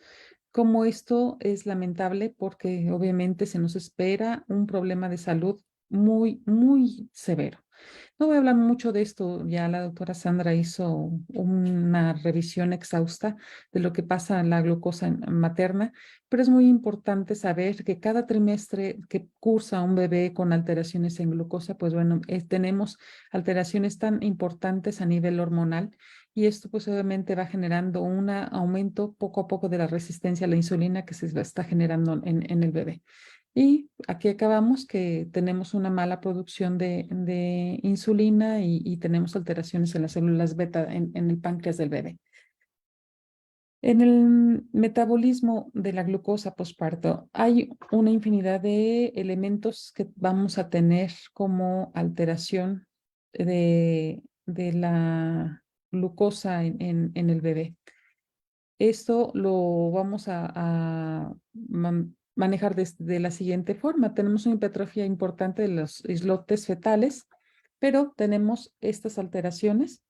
cómo esto es lamentable porque obviamente se nos espera un problema de salud muy, muy severo. No voy a hablar mucho de esto, ya la doctora Sandra hizo una revisión exhausta de lo que pasa en la glucosa materna, pero es muy importante saber que cada trimestre que cursa un bebé con alteraciones en glucosa, pues bueno, tenemos alteraciones tan importantes a nivel hormonal y esto pues obviamente va generando un aumento poco a poco de la resistencia a la insulina que se está generando en el bebé. Y aquí acabamos que tenemos una mala producción de insulina y tenemos alteraciones en las células beta en el páncreas del bebé. En el metabolismo de la glucosa posparto hay una infinidad de elementos que vamos a tener como alteración de la glucosa en el bebé. Esto lo vamos a manejar de la siguiente forma. Tenemos una hipertrofia importante de los islotes fetales, pero tenemos estas alteraciones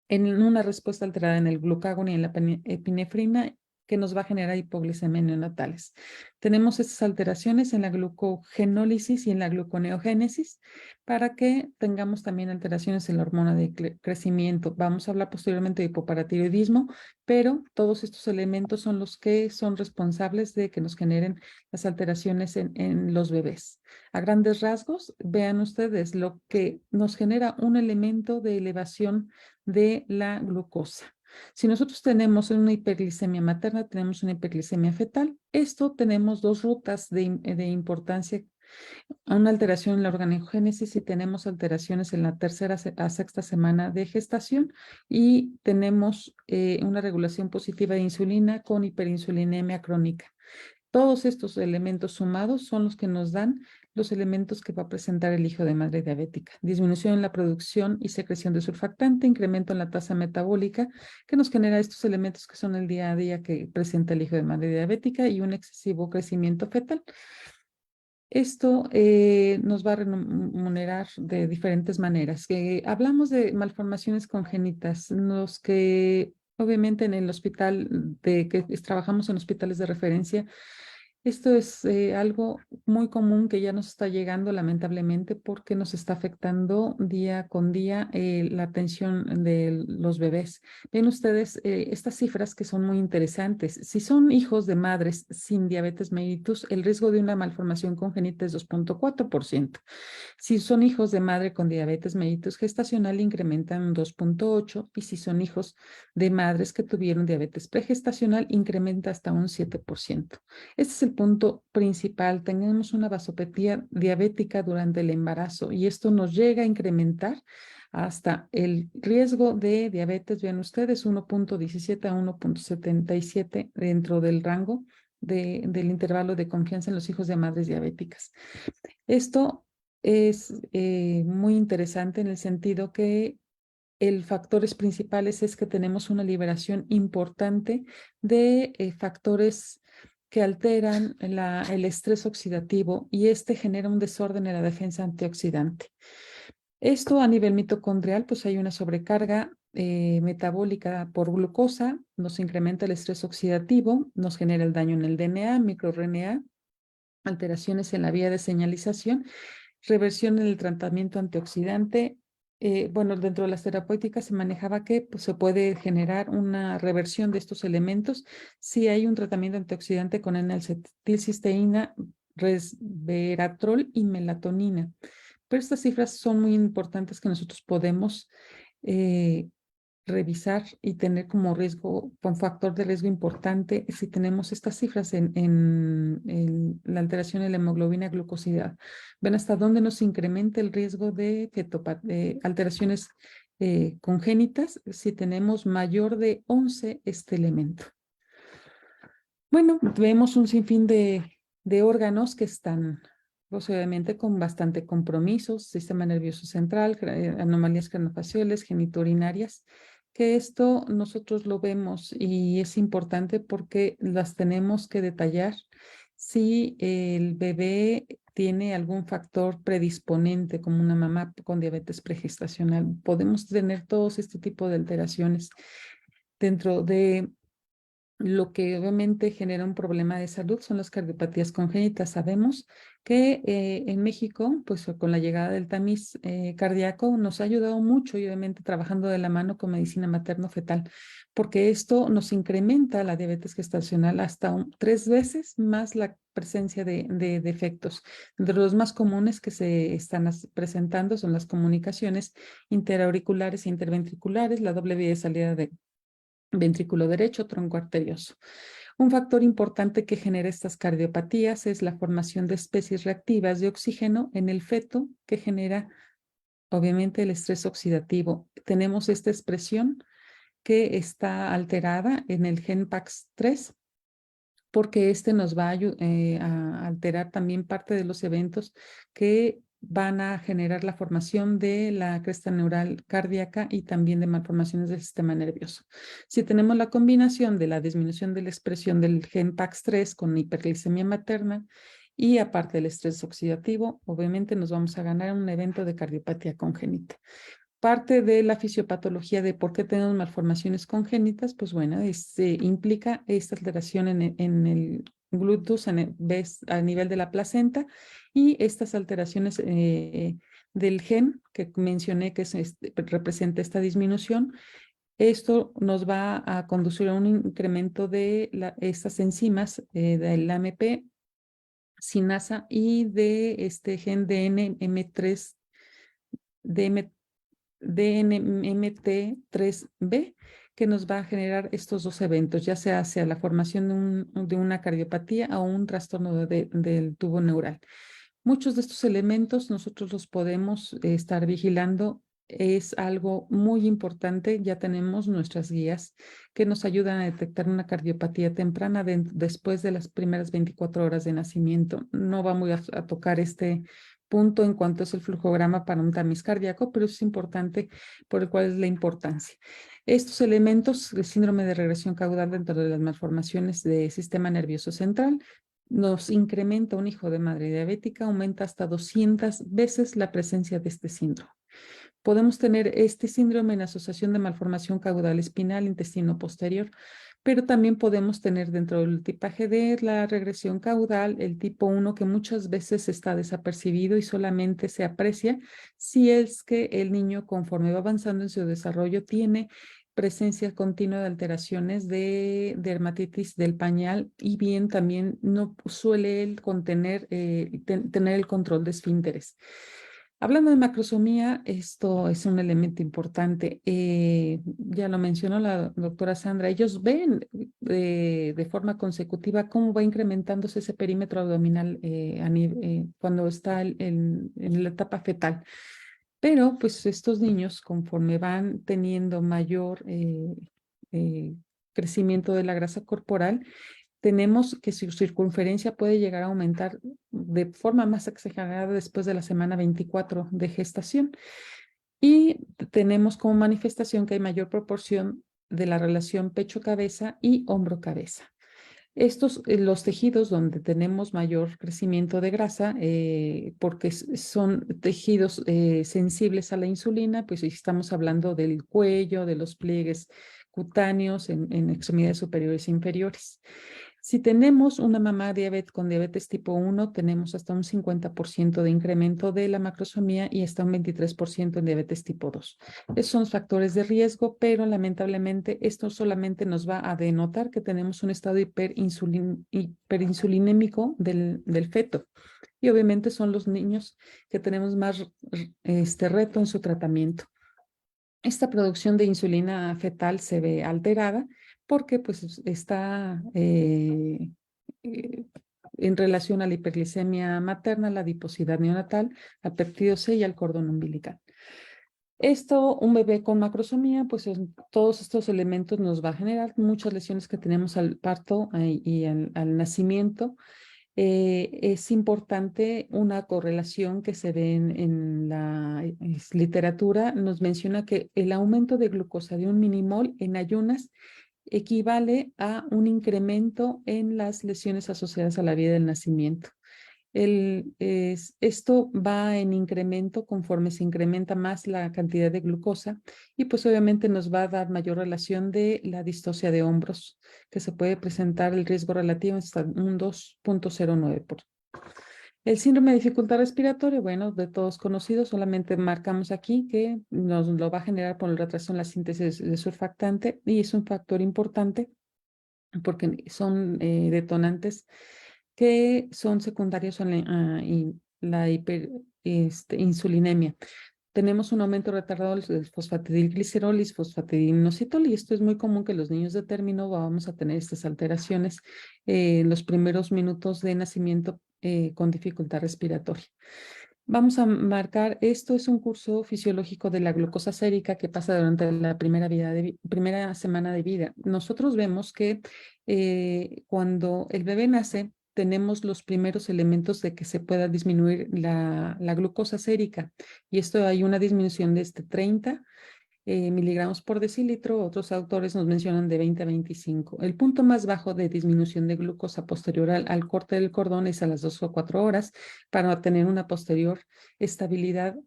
en una respuesta alterada en el glucagón y en la epinefrina que nos va a generar hipoglucemia neonatales. Tenemos estas alteraciones en la glucogenólisis y en la gluconeogénesis para que tengamos también alteraciones en la hormona de crecimiento. Vamos a hablar posteriormente de hipoparatiroidismo, pero todos estos elementos son los que son responsables de que nos generen las alteraciones en los bebés. A grandes rasgos, vean ustedes lo que nos genera un elemento de elevación de la glucosa. Si nosotros tenemos una hiperglicemia materna, tenemos una hiperglicemia fetal. Esto tenemos dos rutas de importancia, una alteración en la organogénesis y tenemos alteraciones en la tercera a sexta semana de gestación y tenemos una regulación positiva de insulina con hiperinsulinemia crónica. Todos estos elementos sumados son los que nos dan los elementos que va a presentar el hijo de madre diabética. Disminución en la producción y secreción de surfactante, incremento en la tasa metabólica que nos genera estos elementos que son el día a día que presenta el hijo de madre diabética y un excesivo crecimiento fetal. Esto nos va a remunerar de diferentes maneras. Hablamos de malformaciones congénitas, los que obviamente en el hospital, trabajamos en hospitales de referencia. Esto es algo muy común que ya nos está llegando lamentablemente porque nos está afectando día con día la atención de los bebés. Ven ustedes estas cifras que son muy interesantes. Si son hijos de madres sin diabetes mellitus, el riesgo de una malformación congénita es 2,4%. Si son hijos de madre con diabetes mellitus gestacional, incrementan un 2,8%, y si son hijos de madres que tuvieron diabetes pregestacional, incrementa hasta un 7%. Este es el punto principal. Tenemos una vasopatía diabética durante el embarazo y esto nos llega a incrementar hasta el riesgo de diabetes, vean ustedes, 1,17 a 1,77 dentro del rango del intervalo de confianza en los hijos de madres diabéticas. Esto es muy interesante en el sentido que el factores principales es que tenemos una liberación importante de factores que alteran el estrés oxidativo y este genera un desorden en la defensa antioxidante. Esto a nivel mitocondrial, pues hay una sobrecarga metabólica por glucosa, nos incrementa el estrés oxidativo, nos genera el daño en el DNA, microRNA, alteraciones en la vía de señalización, reversión en el tratamiento antioxidante. Bueno, dentro de las terapéuticas se manejaba que pues, se puede generar una reversión de estos elementos si hay un tratamiento antioxidante con N-acetilcisteína, resveratrol y melatonina. Pero estas cifras son muy importantes que nosotros podemos revisar y tener como riesgo, con factor de riesgo importante, si tenemos estas cifras en la alteración de la hemoglobina glucosidad. Ven hasta dónde nos incrementa el riesgo de alteraciones congénitas si tenemos mayor de 11 este elemento. Bueno, vemos un sinfín de órganos que están pues, obviamente con bastante compromisos, sistema nervioso central, anomalías craneofaciales, genitourinarias, que esto nosotros lo vemos y es importante porque las tenemos que detallar si el bebé tiene algún factor predisponente, como una mamá con diabetes pregestacional. Podemos tener todos este tipo de alteraciones dentro de lo que obviamente genera un problema de salud son las cardiopatías congénitas. Sabemos que en México, pues con la llegada del tamiz cardíaco, nos ha ayudado mucho y obviamente trabajando de la mano con medicina materno-fetal, porque esto nos incrementa la diabetes gestacional hasta 3 veces más la presencia de defectos. De los más comunes que se están presentando son las comunicaciones interauriculares e interventriculares, la doble vía de salida de ventrículo derecho, tronco arterioso. Un factor importante que genera estas cardiopatías es la formación de especies reactivas de oxígeno en el feto que genera, obviamente, el estrés oxidativo. Tenemos esta expresión que está alterada en el gen PAX3 porque este nos va a alterar también parte de los eventos que van a generar la formación de la cresta neural cardíaca y también de malformaciones del sistema nervioso. Si tenemos la combinación de la disminución de la expresión del gen PAX3 con hiperglicemia materna y aparte del estrés oxidativo, obviamente nos vamos a ganar un evento de cardiopatía congénita. Parte de la fisiopatología de por qué tenemos malformaciones congénitas, pues bueno, implica esta alteración en el gluteus a nivel de la placenta y estas alteraciones del gen que mencioné que representa esta disminución. Esto nos va a conducir a un incremento de estas enzimas del AMP, sinasa y de este gen DNMT3, DNMT3B, que nos va a generar estos dos eventos, ya sea hacia la formación de una cardiopatía o un trastorno del tubo neural. Muchos de estos elementos nosotros los podemos estar vigilando. Es algo muy importante. Ya tenemos nuestras guías que nos ayudan a detectar una cardiopatía temprana después de las primeras 24 horas de nacimiento. No vamos a tocar este punto en cuanto es el flujograma para un tamiz cardíaco, pero es importante por el cual es la importancia. Estos elementos, el síndrome de regresión caudal dentro de las malformaciones del sistema nervioso central, nos incrementa un hijo de madre diabética, aumenta hasta 200 veces la presencia de este síndrome. Podemos tener este síndrome en asociación de malformación caudal espinal, intestino posterior, pero también podemos tener dentro del tipaje de la regresión caudal el tipo 1 que muchas veces está desapercibido y solamente se aprecia si es que el niño conforme va avanzando en su desarrollo tiene presencia continua de alteraciones de dermatitis del pañal y bien también no suele él contener, tener el control de esfínteres. Hablando de macrosomía, esto es un elemento importante. Ya lo mencionó la doctora Sandra, ellos ven de forma consecutiva cómo va incrementándose ese perímetro abdominal cuando está en la etapa fetal. Pero pues estos niños, conforme van teniendo mayor crecimiento de la grasa corporal, tenemos que su circunferencia puede llegar a aumentar de forma más exagerada después de la semana 24 de gestación. Y tenemos como manifestación que hay mayor proporción de la relación pecho-cabeza y hombro-cabeza. Estos, los tejidos donde tenemos mayor crecimiento de grasa, porque son tejidos sensibles a la insulina, pues estamos hablando del cuello, de los pliegues cutáneos en extremidades superiores e inferiores. Si tenemos una mamá con diabetes tipo 1, tenemos hasta un 50% de incremento de la macrosomía y hasta un 23% en diabetes tipo 2. Esos son factores de riesgo, pero lamentablemente esto solamente nos va a denotar que tenemos un estado hiperinsulinémico del feto. Y obviamente son los niños que tenemos más reto en su tratamiento. Esta producción de insulina fetal se ve alterada porque pues está en relación a la hiperglicemia materna, la adiposidad neonatal, al péptido C y al cordón umbilical. Esto, un bebé con macrosomía, pues todos estos elementos nos va a generar muchas lesiones que tenemos al parto y al nacimiento. Es importante una correlación que se ve en la literatura. Nos menciona que el aumento de glucosa de 1 milimol en ayunas equivale a un incremento en las lesiones asociadas a la vía del nacimiento. Esto va en incremento conforme se incrementa más la cantidad de glucosa y pues obviamente nos va a dar mayor relación de la distocia de hombros, que se puede presentar el riesgo relativo hasta un 2.09. El síndrome de dificultad respiratoria, bueno, de todos conocidos, solamente marcamos aquí que nos lo va a generar por el retraso en la síntesis de surfactante y es un factor importante porque son detonantes que son secundarios a la insulinemia. Tenemos un aumento retardado del fosfatidilglicerol y fosfatidinoinositol, y esto es muy común que los niños de término vamos a tener estas alteraciones en los primeros minutos de nacimiento con dificultad respiratoria. Vamos a marcar, esto es un curso fisiológico de la glucosa sérica que pasa durante la primera semana de vida. Nosotros vemos que cuando el bebé nace, tenemos los primeros elementos de que se pueda disminuir la glucosa sérica. Y esto hay una disminución de 30 miligramos por decilitro. Otros autores nos mencionan de 20 a 25. El punto más bajo de disminución de glucosa posterior al corte del cordón es a las 2 o 4 horas para tener una posterior estabilidad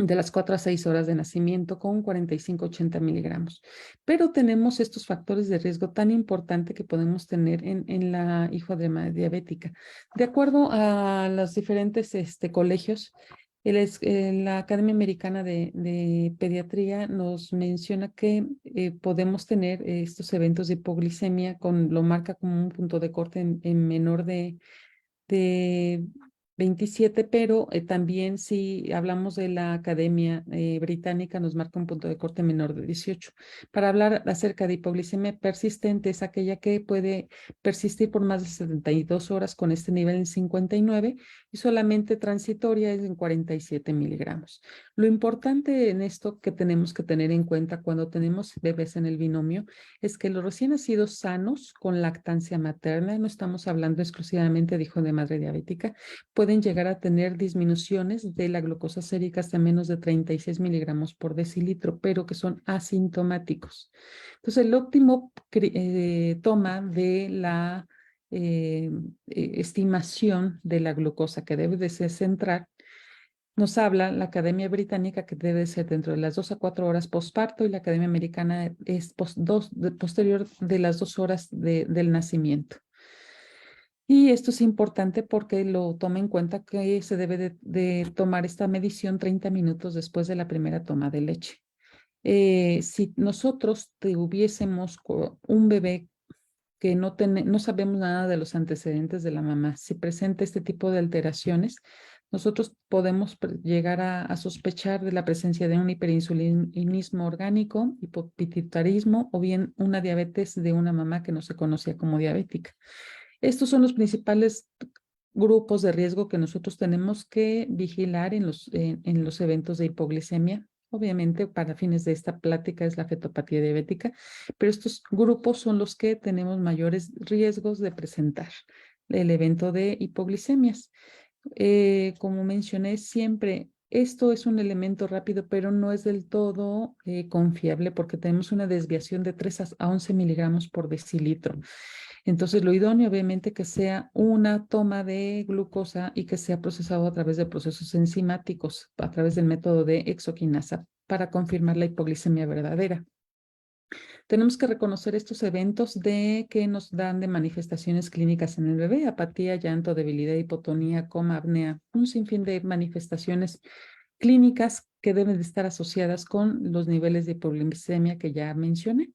de las 4 a 6 horas de nacimiento con 45-80 miligramos. Pero tenemos estos factores de riesgo tan importante que podemos tener en la hijodrema diabética. De acuerdo a los diferentes colegios, la Academia Americana de Pediatría nos menciona que podemos tener estos eventos de hipoglicemia, lo marca como un punto de corte en menor de 27, pero también si hablamos de la Academia Británica nos marca un punto de corte menor de 18. Para hablar acerca de hipoglicemia persistente es aquella que puede persistir por más de 72 horas con este nivel en 59 y solamente transitoria es en 47 miligramos. Lo importante en esto que tenemos que tener en cuenta cuando tenemos bebés en el binomio es que los recién nacidos sanos con lactancia materna, no estamos hablando exclusivamente de hijo de madre diabética, pueden llegar a tener disminuciones de la glucosa sérica hasta menos de 36 miligramos por decilitro, pero que son asintomáticos. Entonces, el óptimo toma de la estimación de la glucosa que debe de ser central, nos habla la Academia Británica que debe ser dentro de las 2 a 4 horas posparto y la Academia Americana es posterior de las 2 horas del nacimiento. Y esto es importante porque lo toma en cuenta que se debe de tomar esta medición 30 minutos después de la primera toma de leche. Si nosotros tuviésemos un bebé que no sabemos nada de los antecedentes de la mamá, si presenta este tipo de alteraciones, nosotros podemos llegar a sospechar de la presencia de un hiperinsulinismo orgánico, hipopituitarismo o bien una diabetes de una mamá que no se conocía como diabética. Estos son los principales grupos de riesgo que nosotros tenemos que vigilar en los eventos de hipoglicemia. Obviamente, para fines de esta plática es la fetopatía diabética, pero estos grupos son los que tenemos mayores riesgos de presentar el evento de hipoglicemias. Como mencioné siempre, esto es un elemento rápido, pero no es del todo confiable porque tenemos una desviación de 3 a 11 miligramos por decilitro. Entonces, lo idóneo, obviamente, que sea una toma de glucosa y que sea procesado a través de procesos enzimáticos, a través del método de exoquinasa, para confirmar la hipoglicemia verdadera. Tenemos que reconocer estos eventos que nos dan de manifestaciones clínicas en el bebé: apatía, llanto, debilidad, hipotonía, coma, apnea, un sinfín de manifestaciones clínicas que deben de estar asociadas con los niveles de hipoglicemia que ya mencioné.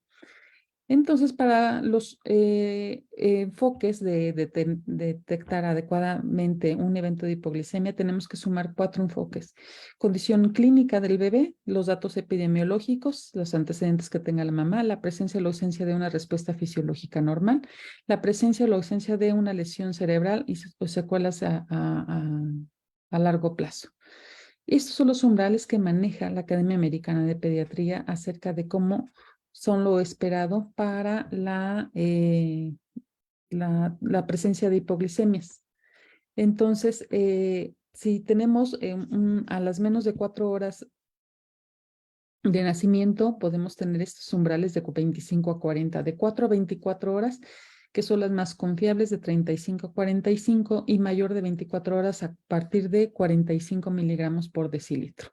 Entonces, para los enfoques de detectar adecuadamente un evento de hipoglicemia, tenemos que sumar 4 enfoques: condición clínica del bebé, los datos epidemiológicos, los antecedentes que tenga la mamá, la presencia o la ausencia de una respuesta fisiológica normal, la presencia o la ausencia de una lesión cerebral y secuelas a largo plazo. Estos son los umbrales que maneja la Academia Americana de Pediatría acerca de cómo son lo esperado para la presencia de hipoglicemias. Entonces, si tenemos a las menos de 4 horas de nacimiento, podemos tener estos umbrales de 25 a 40, de 4 a 24 horas, que son las más confiables, de 35 a 45 y mayor de 24 horas a partir de 45 miligramos por decilitro.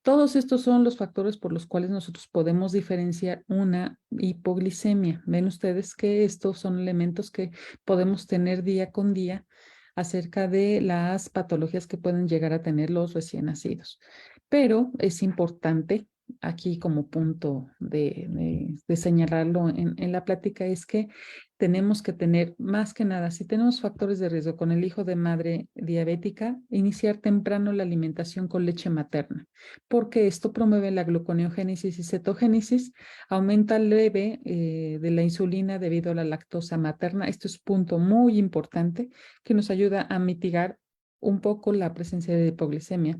Todos estos son los factores por los cuales nosotros podemos diferenciar una hipoglicemia. Ven ustedes que estos son elementos que podemos tener día con día acerca de las patologías que pueden llegar a tener los recién nacidos. Pero es importante, aquí como punto de señalarlo en la plática, es que tenemos que tener, más que nada, si tenemos factores de riesgo con el hijo de madre diabética, iniciar temprano la alimentación con leche materna, porque esto promueve la gluconeogénesis y cetogénesis, aumenta leve de la insulina debido a la lactosa materna. Esto es un punto muy importante que nos ayuda a mitigar un poco la presencia de hipoglicemia.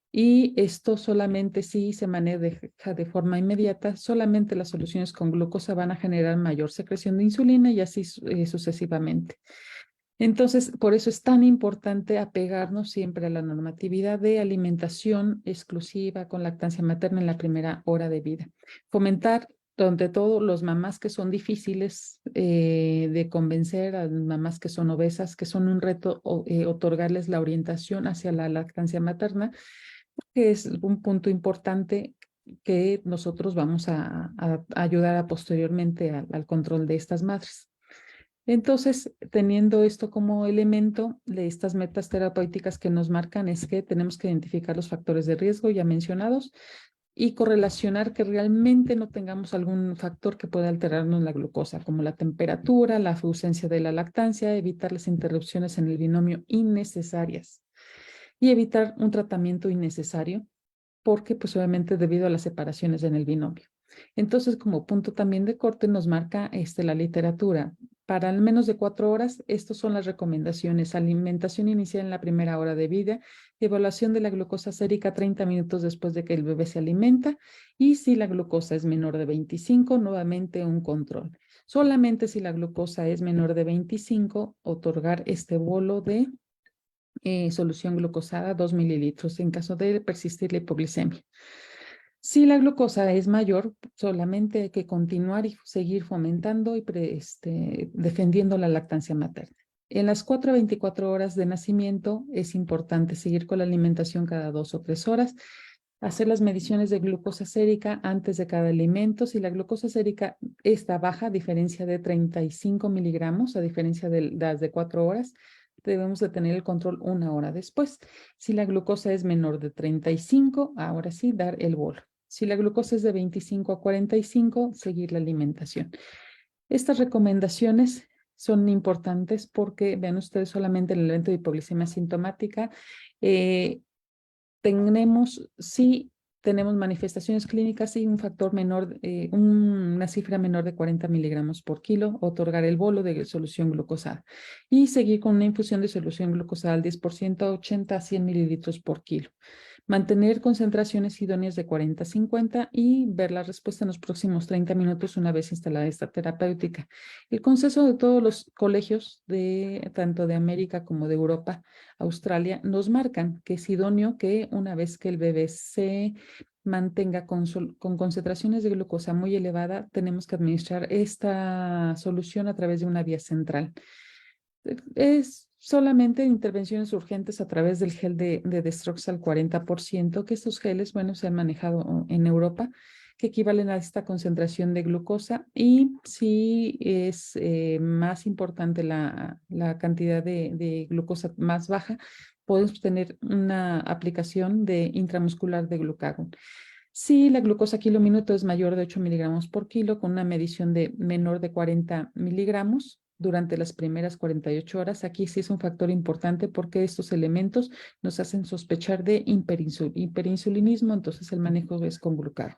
Y esto solamente si se maneja de forma inmediata, solamente las soluciones con glucosa van a generar mayor secreción de insulina y así sucesivamente. Entonces, por eso es tan importante apegarnos siempre a la normatividad de alimentación exclusiva con lactancia materna en la primera hora de vida. Fomentar, donde todo, los mamás que son difíciles de convencer, a mamás que son obesas, que son un reto otorgarles la orientación hacia la lactancia materna, que es un punto importante que nosotros vamos a ayudar posteriormente al control de estas madres. Entonces, teniendo esto como elemento de estas metas terapéuticas que nos marcan, es que tenemos que identificar los factores de riesgo ya mencionados y correlacionar que realmente no tengamos algún factor que pueda alterarnos la glucosa, como la temperatura, la ausencia de la lactancia, evitar las interrupciones en el binomio innecesarias y evitar un tratamiento innecesario, porque pues obviamente debido a las separaciones en el binomio. Entonces, como punto también de corte nos marca la literatura. Para al menos de 4 horas, estas son las recomendaciones. Alimentación inicial en la primera hora de vida, evaluación de la glucosa sérica 30 minutos después de que el bebé se alimenta y si la glucosa es menor de 25, nuevamente un control. Solamente si la glucosa es menor de 25, otorgar este bolo de solución glucosada 2 mililitros en caso de persistir la hipoglicemia. Si la glucosa es mayor, solamente hay que continuar y seguir fomentando y defendiendo la lactancia materna. En las 4 a 24 horas de nacimiento es importante seguir con la alimentación cada 2 o 3 horas, hacer las mediciones de glucosa sérica antes de cada alimento. Si la glucosa sérica está baja, a diferencia de 35 miligramos, a diferencia de las de 4 horas, debemos de tener el control 1 hora después. Si la glucosa es menor de 35, ahora sí, dar el bolo. Si la glucosa es de 25 a 45, seguir la alimentación. Estas recomendaciones son importantes porque, vean ustedes, solamente en el evento de hipoglicemia asintomática, tenemos manifestaciones clínicas y un factor menor, una cifra menor de 40 miligramos por kilo, otorgar el bolo de solución glucosada y seguir con una infusión de solución glucosada al 10% a 80 a 100 mililitros por kilo. Mantener concentraciones idóneas de 40 a 50 y ver la respuesta en los próximos 30 minutos una vez instalada esta terapéutica. El consenso de todos los colegios, tanto de América como de Europa, Australia, nos marcan que es idóneo que una vez que el bebé se mantenga con concentraciones de glucosa muy elevada, tenemos que administrar esta solución a través de una vía central. Es solamente intervenciones urgentes a través del gel de Destrox al 40%, que estos geles, bueno, se han manejado en Europa, que equivalen a esta concentración de glucosa y si es más importante la cantidad de glucosa más baja, podemos tener una aplicación de intramuscular de glucagón. Si la glucosa kilo minuto es mayor de 8 miligramos por kilo, con una medición de menor de 40 miligramos, durante las primeras 48 horas. Aquí sí es un factor importante porque estos elementos nos hacen sospechar de hiperinsulinismo, entonces el manejo es con glucagón.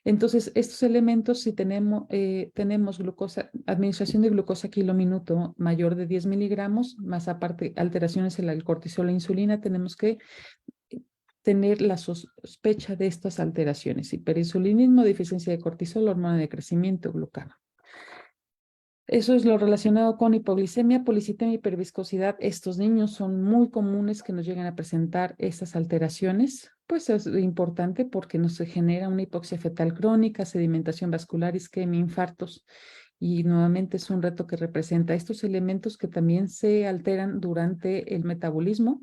Entonces, estos elementos, si tenemos glucosa, administración de glucosa kilo minuto mayor de 10 miligramos, más aparte alteraciones en el cortisol e insulina, tenemos que tener la sospecha de estas alteraciones: hiperinsulinismo, deficiencia de cortisol, hormona de crecimiento, glucagón. Eso es lo relacionado con hipoglicemia, policitemia, hiperviscosidad. Estos niños son muy comunes que nos lleguen a presentar estas alteraciones. Pues es importante porque nos genera una hipoxia fetal crónica, sedimentación vascular, isquemia, infartos. Y nuevamente es un reto que representa estos elementos que también se alteran durante el metabolismo.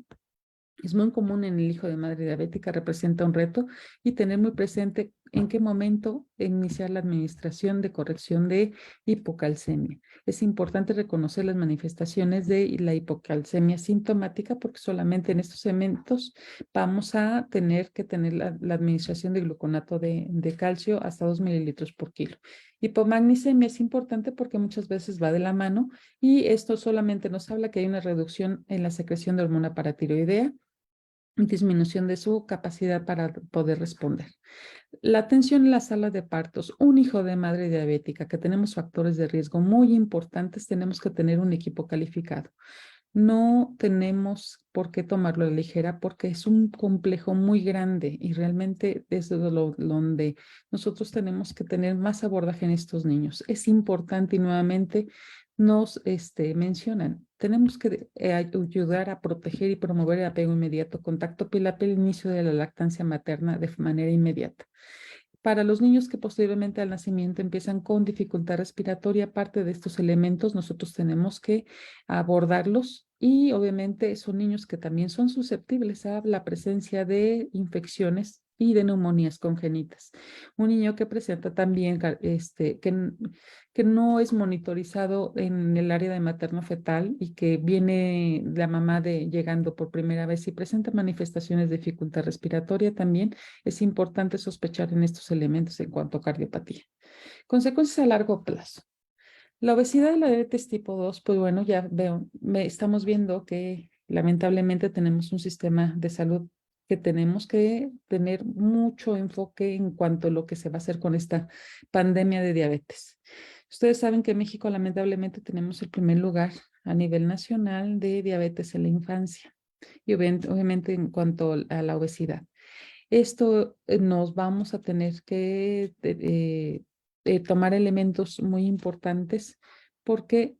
Es muy común en el hijo de madre diabética, representa un reto, y tener muy presente en qué momento iniciar la administración de corrección de hipocalcemia. Es importante reconocer las manifestaciones de la hipocalcemia sintomática, porque solamente en estos eventos vamos a tener que tener la administración de gluconato de calcio hasta 2 mililitros por kilo. Hipomagnesemia es importante porque muchas veces va de la mano, y esto solamente nos habla que hay una reducción en la secreción de hormona paratiroidea, disminución de su capacidad para poder responder. La atención en la sala de partos. Un hijo de madre diabética que tenemos factores de riesgo muy importantes, tenemos que tener un equipo calificado. No tenemos por qué tomarlo a la ligera porque es un complejo muy grande, y realmente es donde nosotros tenemos que tener más abordaje en estos niños. Es importante, y nuevamente nos mencionan, tenemos que ayudar a proteger y promover el apego inmediato, contacto piel a piel, inicio de la lactancia materna de manera inmediata. Para los niños que posteriormente al nacimiento empiezan con dificultad respiratoria, aparte de estos elementos, nosotros tenemos que abordarlos, y obviamente son niños que también son susceptibles a la presencia de infecciones y de neumonías congénitas. Un niño que presenta también que no es monitorizado en el área de materno-fetal y que viene la mamá llegando por primera vez y presenta manifestaciones de dificultad respiratoria, también es importante sospechar en estos elementos en cuanto a cardiopatía. Consecuencias a largo plazo. La obesidad y la diabetes tipo 2, pues bueno, ya estamos viendo que lamentablemente tenemos un sistema de salud que tenemos que tener mucho enfoque en cuanto a lo que se va a hacer con esta pandemia de diabetes. Ustedes saben que en México lamentablemente tenemos el primer lugar a nivel nacional de diabetes en la infancia, y obviamente en cuanto a la obesidad. Esto nos vamos a tener que tomar elementos muy importantes, porque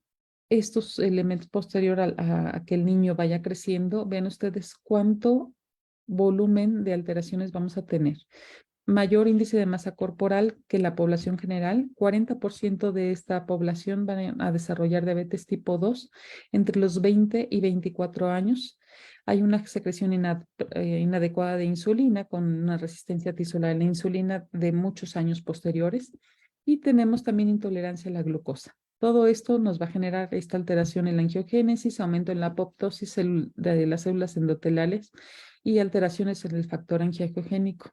estos elementos posterior a que el niño vaya creciendo, vean ustedes cuánto volumen de alteraciones vamos a tener. Mayor índice de masa corporal que la población general. 40% de esta población van a desarrollar diabetes tipo 2 entre los 20 y 24 años. Hay una secreción inadecuada de insulina, con una resistencia tisular a la insulina de muchos años posteriores, y tenemos también intolerancia a la glucosa. Todo esto nos va a generar esta alteración en la angiogénesis, aumento en la apoptosis de las células endoteliales y alteraciones en el factor angiogénico.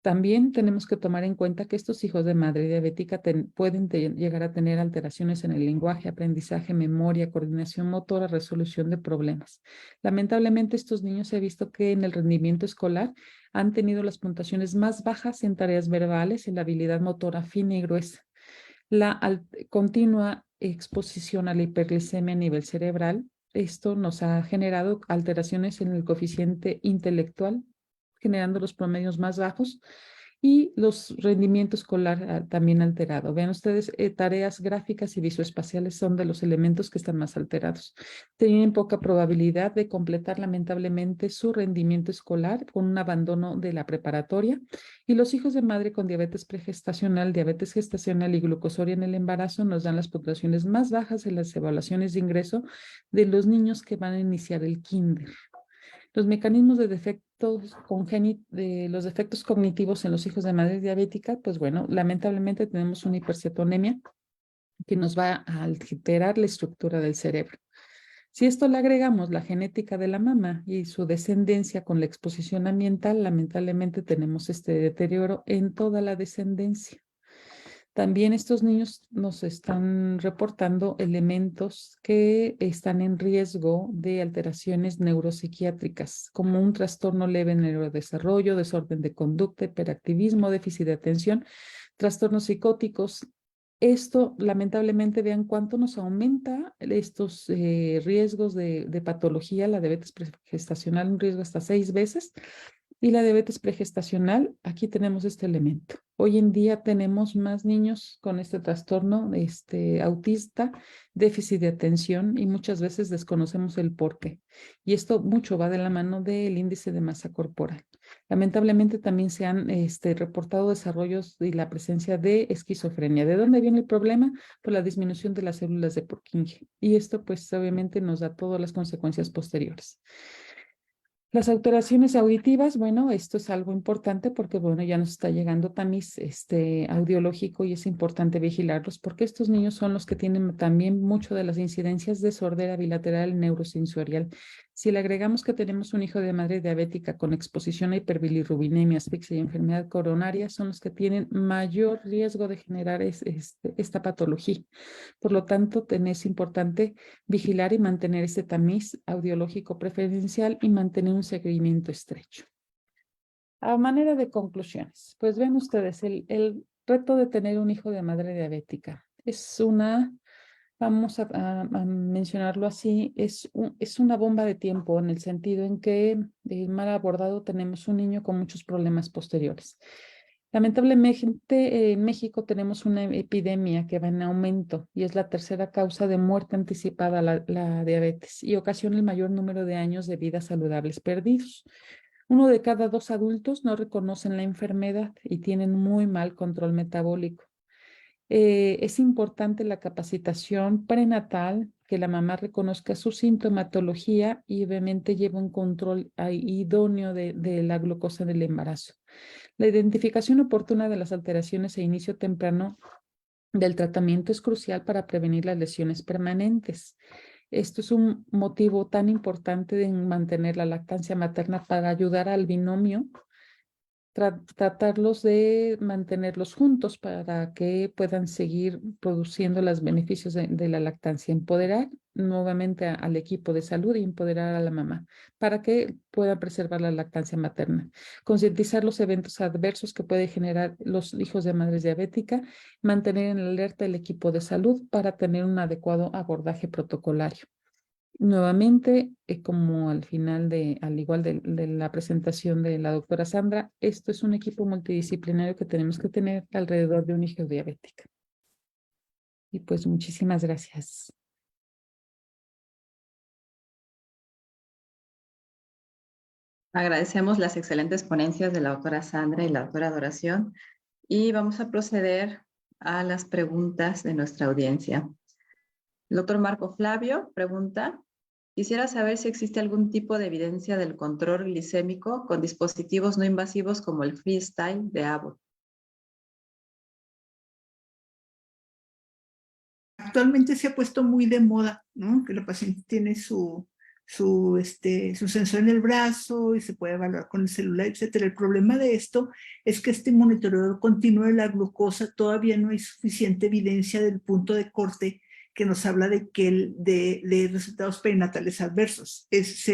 También tenemos que tomar en cuenta que estos hijos de madre diabética pueden llegar a tener alteraciones en el lenguaje, aprendizaje, memoria, coordinación motora, resolución de problemas. Lamentablemente, estos niños se ha visto que en el rendimiento escolar han tenido las puntuaciones más bajas en tareas verbales, en la habilidad motora fina y gruesa. La continua exposición a la hiperglicemia a nivel cerebral, esto nos ha generado alteraciones en el coeficiente intelectual, generando los promedios más bajos, y los rendimientos escolar también alterado. Vean ustedes, tareas gráficas y visoespaciales son de los elementos que están más alterados. Tienen poca probabilidad de completar lamentablemente su rendimiento escolar, con un abandono de la preparatoria. Y los hijos de madre con diabetes pregestacional, diabetes gestacional y glucosuria en el embarazo nos dan las puntuaciones más bajas en las evaluaciones de ingreso de los niños que van a iniciar el kinder. Los mecanismos de los defectos cognitivos en los hijos de madre diabética, pues bueno, lamentablemente tenemos una hipercetonemia que nos va a alterar la estructura del cerebro. Si esto le agregamos la genética de la mamá y su descendencia con la exposición ambiental, lamentablemente tenemos este deterioro en toda la descendencia. También estos niños nos están reportando elementos que están en riesgo de alteraciones neuropsiquiátricas, como un trastorno leve en neurodesarrollo, desorden de conducta, hiperactivismo, déficit de atención, trastornos psicóticos. Esto, lamentablemente, vean cuánto nos aumenta estos riesgos de patología, la diabetes gestacional, un riesgo hasta 6 veces. Y la diabetes pregestacional, aquí tenemos este elemento. Hoy en día tenemos más niños con este trastorno autista, déficit de atención, y muchas veces desconocemos el porqué. Y esto mucho va de la mano del índice de masa corporal. Lamentablemente también se han reportado desarrollos y la presencia de esquizofrenia. ¿De dónde viene el problema? Por la disminución de las células de Purkinje. Y esto pues obviamente nos da todas las consecuencias posteriores. Las alteraciones auditivas, bueno, esto es algo importante porque, bueno, ya nos está llegando tamiz audiológico y es importante vigilarlos porque estos niños son los que tienen también mucho de las incidencias de sordera bilateral neurosensorial. Si le agregamos que tenemos un hijo de madre diabética con exposición a hiperbilirrubinemia, asfixia y enfermedad coronaria, son los que tienen mayor riesgo de generar esta patología. Por lo tanto, es importante vigilar y mantener este tamiz audiológico preferencial y mantener un seguimiento estrecho. A manera de conclusiones, pues ven ustedes, el reto de tener un hijo de madre diabética es vamos a mencionarlo así, es una bomba de tiempo en el sentido en que mal abordado tenemos un niño con muchos problemas posteriores. Lamentablemente, en México tenemos una epidemia que va en aumento y es la tercera causa de muerte anticipada, la diabetes, y ocasiona el mayor número de años de vida saludables perdidos. 1 de cada 2 adultos no reconocen la enfermedad y tienen muy mal control metabólico. Es importante la capacitación prenatal, que la mamá reconozca su sintomatología y obviamente lleve un control idóneo de la glucosa del embarazo. La identificación oportuna de las alteraciones e inicio temprano del tratamiento es crucial para prevenir las lesiones permanentes. Esto es un motivo tan importante de mantener la lactancia materna para ayudar al binomio, tratarlos de mantenerlos juntos para que puedan seguir produciendo los beneficios de la lactancia. Empoderar nuevamente al equipo de salud y empoderar a la mamá para que pueda preservar la lactancia materna. Concientizar los eventos adversos que puede generar los hijos de madres diabéticas, mantener en alerta el equipo de salud para tener un adecuado abordaje protocolario. Nuevamente, como al final al igual de la presentación de la doctora Sandra, esto es un equipo multidisciplinario que tenemos que tener alrededor de un hijo diabético. Y pues muchísimas gracias. Agradecemos las excelentes ponencias de la doctora Sandra y la doctora Adoración y vamos a proceder a las preguntas de nuestra audiencia. El doctor Marco Flavio pregunta: quisiera saber si existe algún tipo de evidencia del control glicémico con dispositivos no invasivos como el Freestyle de Abbott. Actualmente se ha puesto muy de moda, ¿no? Que la paciente tiene su sensor en el brazo y se puede evaluar con el celular, etcétera. El problema de esto es que este monitoreo continuo de la glucosa todavía no hay suficiente evidencia del punto de corte que nos habla de que de resultados perinatales adversos. Esa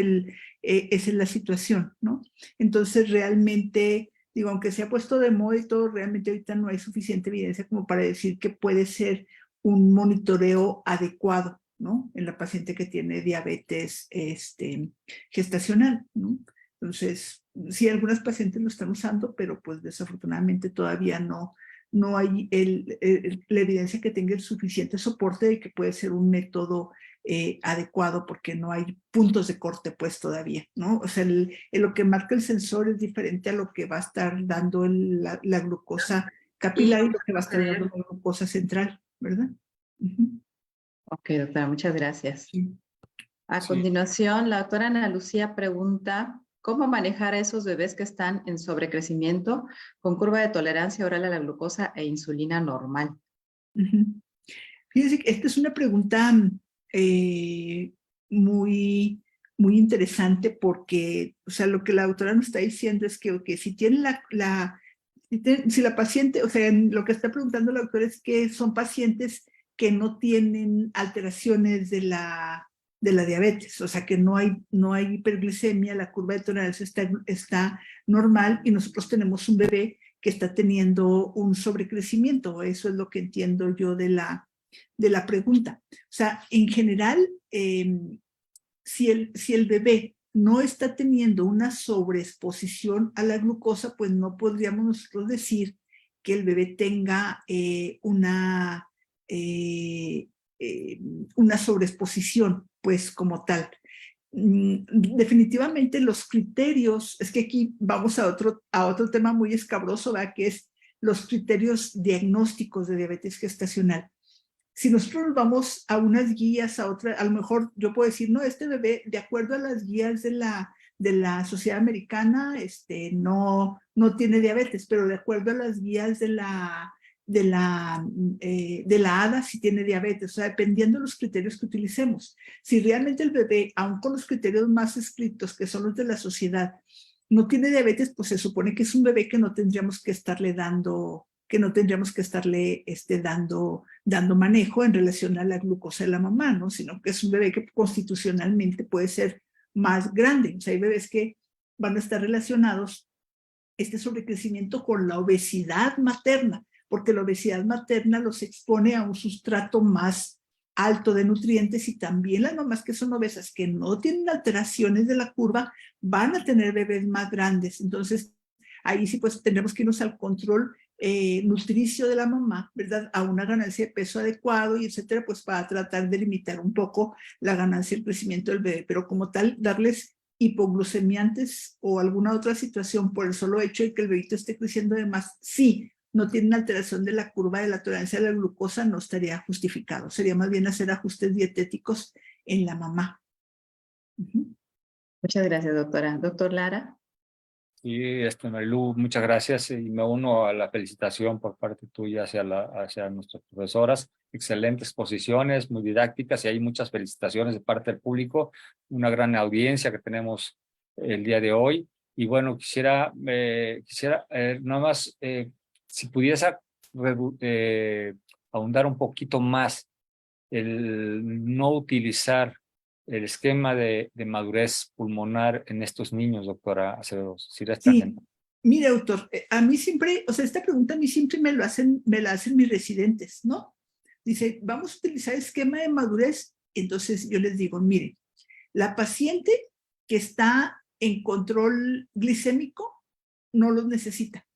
es la situación, ¿no? Entonces, realmente, digo, aunque se ha puesto de moda y todo, realmente ahorita no hay suficiente evidencia como para decir que puede ser un monitoreo adecuado, ¿no? En la paciente que tiene diabetes gestacional, ¿no? Entonces, sí, algunas pacientes lo están usando, pero pues desafortunadamente todavía no hay la evidencia que tenga el suficiente soporte de que puede ser un método adecuado porque no hay puntos de corte pues todavía, ¿no? O sea, lo que marca el sensor es diferente a lo que va a estar dando la glucosa capilar y lo que va a estar dando la glucosa central, ¿verdad? Ok, doctora, muchas gracias. Sí. A continuación, la doctora Ana Lucía pregunta: ¿cómo manejar a esos bebés que están en sobrecrecimiento con curva de tolerancia oral a la glucosa e insulina normal? Fíjense que esta es una pregunta muy, muy interesante porque, o sea, lo que la doctora nos está diciendo es que si tiene si la paciente, o sea, lo que está preguntando la doctora es que son pacientes que no tienen alteraciones de la diabetes, o sea, que no hay hiperglicemia, la curva de tolerancia está normal y nosotros tenemos un bebé que está teniendo un sobrecrecimiento. Eso es lo que entiendo yo de la pregunta. O sea, en general, si el bebé no está teniendo una sobreexposición a la glucosa, pues no podríamos nosotros decir que el bebé tenga una sobreexposición, pues como tal. Definitivamente los criterios, es que aquí vamos a otro tema muy escabroso, ¿verdad? Que es los criterios diagnósticos de diabetes gestacional. Si nosotros nos vamos a unas guías, a otra, a lo mejor yo puedo decir, no, este bebé, de acuerdo a las guías de la Sociedad Americana, no tiene diabetes, pero de acuerdo a las guías de la ADA sí tiene diabetes, o sea, dependiendo de los criterios que utilicemos. Si realmente el bebé, aun con los criterios más estrictos, que son los de la sociedad, no tiene diabetes, pues se supone que es un bebé que no tendríamos que estarle dando dando manejo en relación a la glucosa de la mamá, ¿no? Sino que es un bebé que constitucionalmente puede ser más grande. O sea, hay bebés que van a estar relacionados este sobrecrecimiento con la obesidad materna, porque la obesidad materna los expone a un sustrato más alto de nutrientes, y también las mamás que son obesas, que no tienen alteraciones de la curva, van a tener bebés más grandes. Entonces, ahí sí pues tendremos que irnos al control nutricio de la mamá, ¿verdad? A una ganancia de peso adecuado y etcétera, pues para tratar de limitar un poco la ganancia y el crecimiento del bebé. Pero como tal, darles hipoglucemiantes o alguna otra situación por el solo hecho de que el bebito esté creciendo de más, sí, no tiene una alteración de la curva de la tolerancia a la glucosa, no estaría justificado. Sería más bien hacer ajustes dietéticos en la mamá. Muchas gracias, doctora. Doctor Lara. Sí, Marilu, muchas gracias y me uno a la felicitación por parte tuya hacia nuestras profesoras. Excelentes exposiciones, muy didácticas, y hay muchas felicitaciones de parte del público, una gran audiencia que tenemos el día de hoy. Y bueno, quisiera nada más, si pudiese ahondar un poquito más el no utilizar el esquema de madurez pulmonar en estos niños, doctora Acevedo. Sí, mire, doctor, a mí siempre, o sea, esta pregunta a mí siempre me la hacen mis residentes, ¿no? Dice, vamos a utilizar esquema de madurez. Entonces yo les digo, mire, la paciente que está en control glicémico no los necesita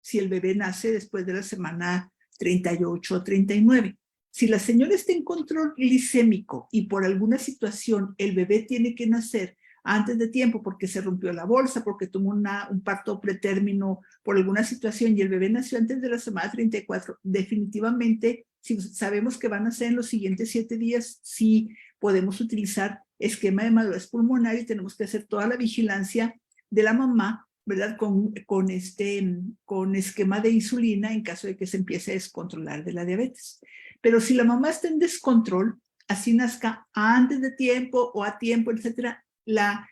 si el bebé nace después de la semana 38 o 39. Si la señora está en control glicémico y por alguna situación el bebé tiene que nacer antes de tiempo porque se rompió la bolsa, porque tuvo un parto pretérmino, por alguna situación, y el bebé nació antes de la semana 34, definitivamente, si sabemos que van a ser en los siguientes 7 días, sí podemos utilizar esquema de madurez pulmonar y tenemos que hacer toda la vigilancia de la mamá, ¿verdad? Con esquema de insulina en caso de que se empiece a descontrolar de la diabetes. Pero si la mamá está en descontrol, así nazca antes de tiempo o a tiempo, etcétera, la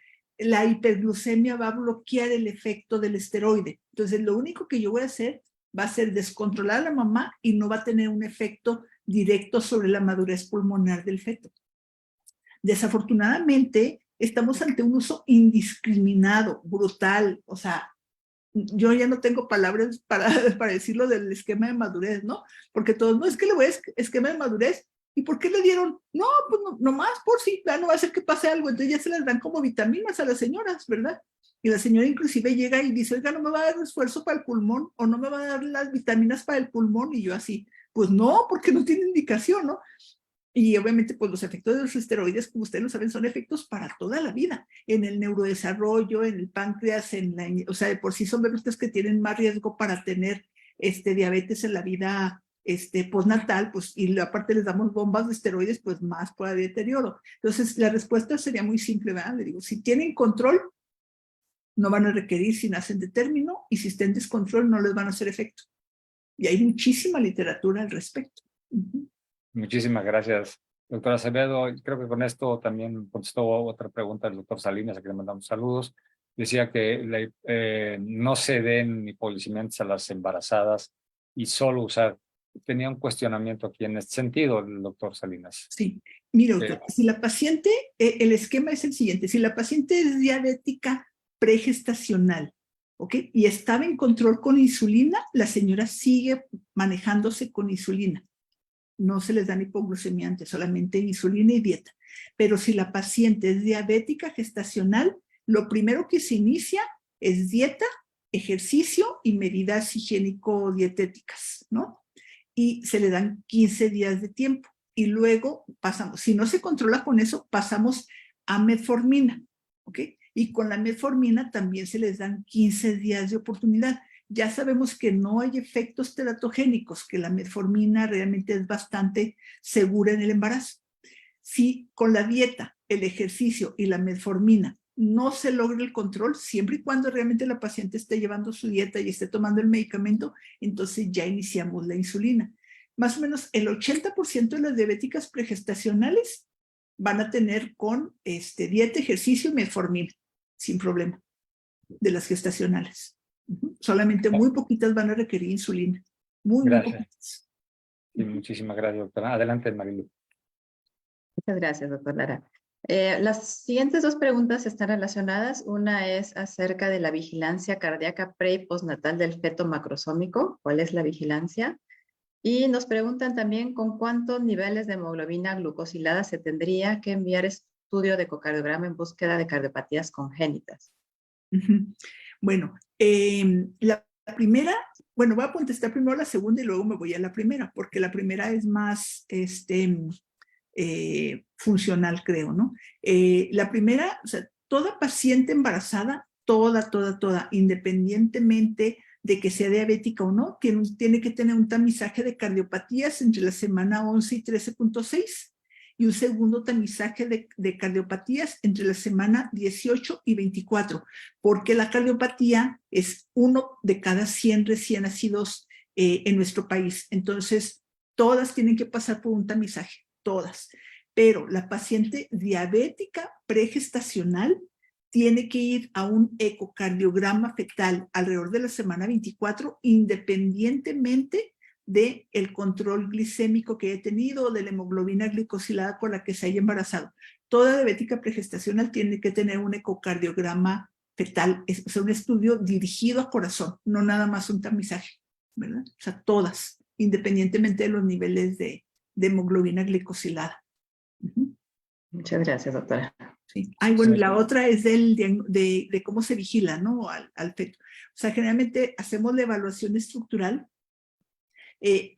hiperglucemia va a bloquear el efecto del esteroide. Entonces, lo único que yo voy a hacer va a ser descontrolar a la mamá y no va a tener un efecto directo sobre la madurez pulmonar del feto. Desafortunadamente, estamos ante un uso indiscriminado, brutal. O sea, yo ya no tengo palabras para decirlo del esquema de madurez, ¿no? Porque todos, no, es que le voy a esquema de madurez. ¿Y por qué le dieron? No, pues no más por sí, no va a hacer que pase algo. Entonces ya se les dan como vitaminas a las señoras, ¿verdad? Y la señora inclusive llega y dice, oiga, no me va a dar esfuerzo para el pulmón o no me va a dar las vitaminas para el pulmón. Y yo así, pues no, porque no tiene indicación, ¿no? Y obviamente, pues los efectos de los esteroides, como ustedes lo saben, son efectos para toda la vida, en el neurodesarrollo, en el páncreas, o sea, de por sí son bebés que tienen más riesgo para tener diabetes en la vida postnatal, pues, y aparte les damos bombas de esteroides, pues más para deterioro. Entonces, la respuesta sería muy simple, ¿verdad? Le digo, si tienen control, no van a requerir si nacen de término, y si estén en descontrol, no les van a hacer efecto. Y hay muchísima literatura al respecto. Muchísimas gracias, doctora Acevedo. Creo que con esto también contestó otra pregunta del doctor Salinas, a quien le mandamos saludos. Decía que no se den hipoglucemiantes a las embarazadas y solo usar. Tenía un cuestionamiento aquí en este sentido, el doctor Salinas. Sí, mire, doctor, si la paciente, el esquema es el siguiente, si la paciente es diabética pregestacional, ¿ok? Y estaba en control con insulina, la señora sigue manejándose con insulina. No se les dan hipoglucemiantes, solamente insulina y dieta. Pero si la paciente es diabética gestacional, lo primero que se inicia es dieta, ejercicio y medidas higiénico-dietéticas, ¿no? Y se le dan 15 días de tiempo. Y luego pasamos, si no se controla con eso, pasamos a metformina, ¿ok? Y con la metformina también se les dan 15 días de oportunidad. Ya sabemos que no hay efectos teratogénicos, que la metformina realmente es bastante segura en el embarazo. Si con la dieta, el ejercicio y la metformina no se logra el control, siempre y cuando realmente la paciente esté llevando su dieta y esté tomando el medicamento, entonces ya iniciamos la insulina. Más o menos el 80% de las diabéticas pregestacionales van a tener con dieta, ejercicio y metformina, sin problema, de las gestacionales. Solamente muy poquitas van a requerir insulina. Muy Gracias. poquitas. Sí, muchísimas gracias, doctora. Adelante, Marilu. Muchas gracias, doctor Lara. Las siguientes dos preguntas están relacionadas. Una es acerca de la vigilancia cardíaca pre y postnatal del feto macrosómico. ¿Cuál es la vigilancia? Y nos preguntan también con cuántos niveles de hemoglobina glucosilada se tendría que enviar estudio de ecocardiograma en búsqueda de cardiopatías congénitas. Bueno, la primera, bueno, voy a contestar primero la segunda y luego me voy a la primera, porque la primera es más funcional, creo, ¿no? La primera, o sea, toda paciente embarazada, toda, independientemente de que sea diabética o no, tiene que tener un tamizaje de cardiopatías entre la semana 11 y 13.6 y un segundo tamizaje de cardiopatías entre la semana 18 y 24, porque la cardiopatía es 1 de cada 100 recién nacidos en nuestro país. Entonces, todas tienen que pasar por un tamizaje, todas. Pero la paciente diabética pregestacional tiene que ir a un ecocardiograma fetal alrededor de la semana 24, independientemente del control glicémico que haya tenido o de la hemoglobina glicosilada con la que se haya embarazado. Toda diabética pregestacional tiene que tener un ecocardiograma fetal, es un estudio dirigido a corazón, no nada más un tamizaje, ¿verdad? O sea, todas, independientemente de los niveles de hemoglobina glicosilada. Muchas gracias, doctora. Sí. Ay, bueno, la otra es de cómo se vigila, ¿no? Al feto. O sea, generalmente hacemos la evaluación estructural.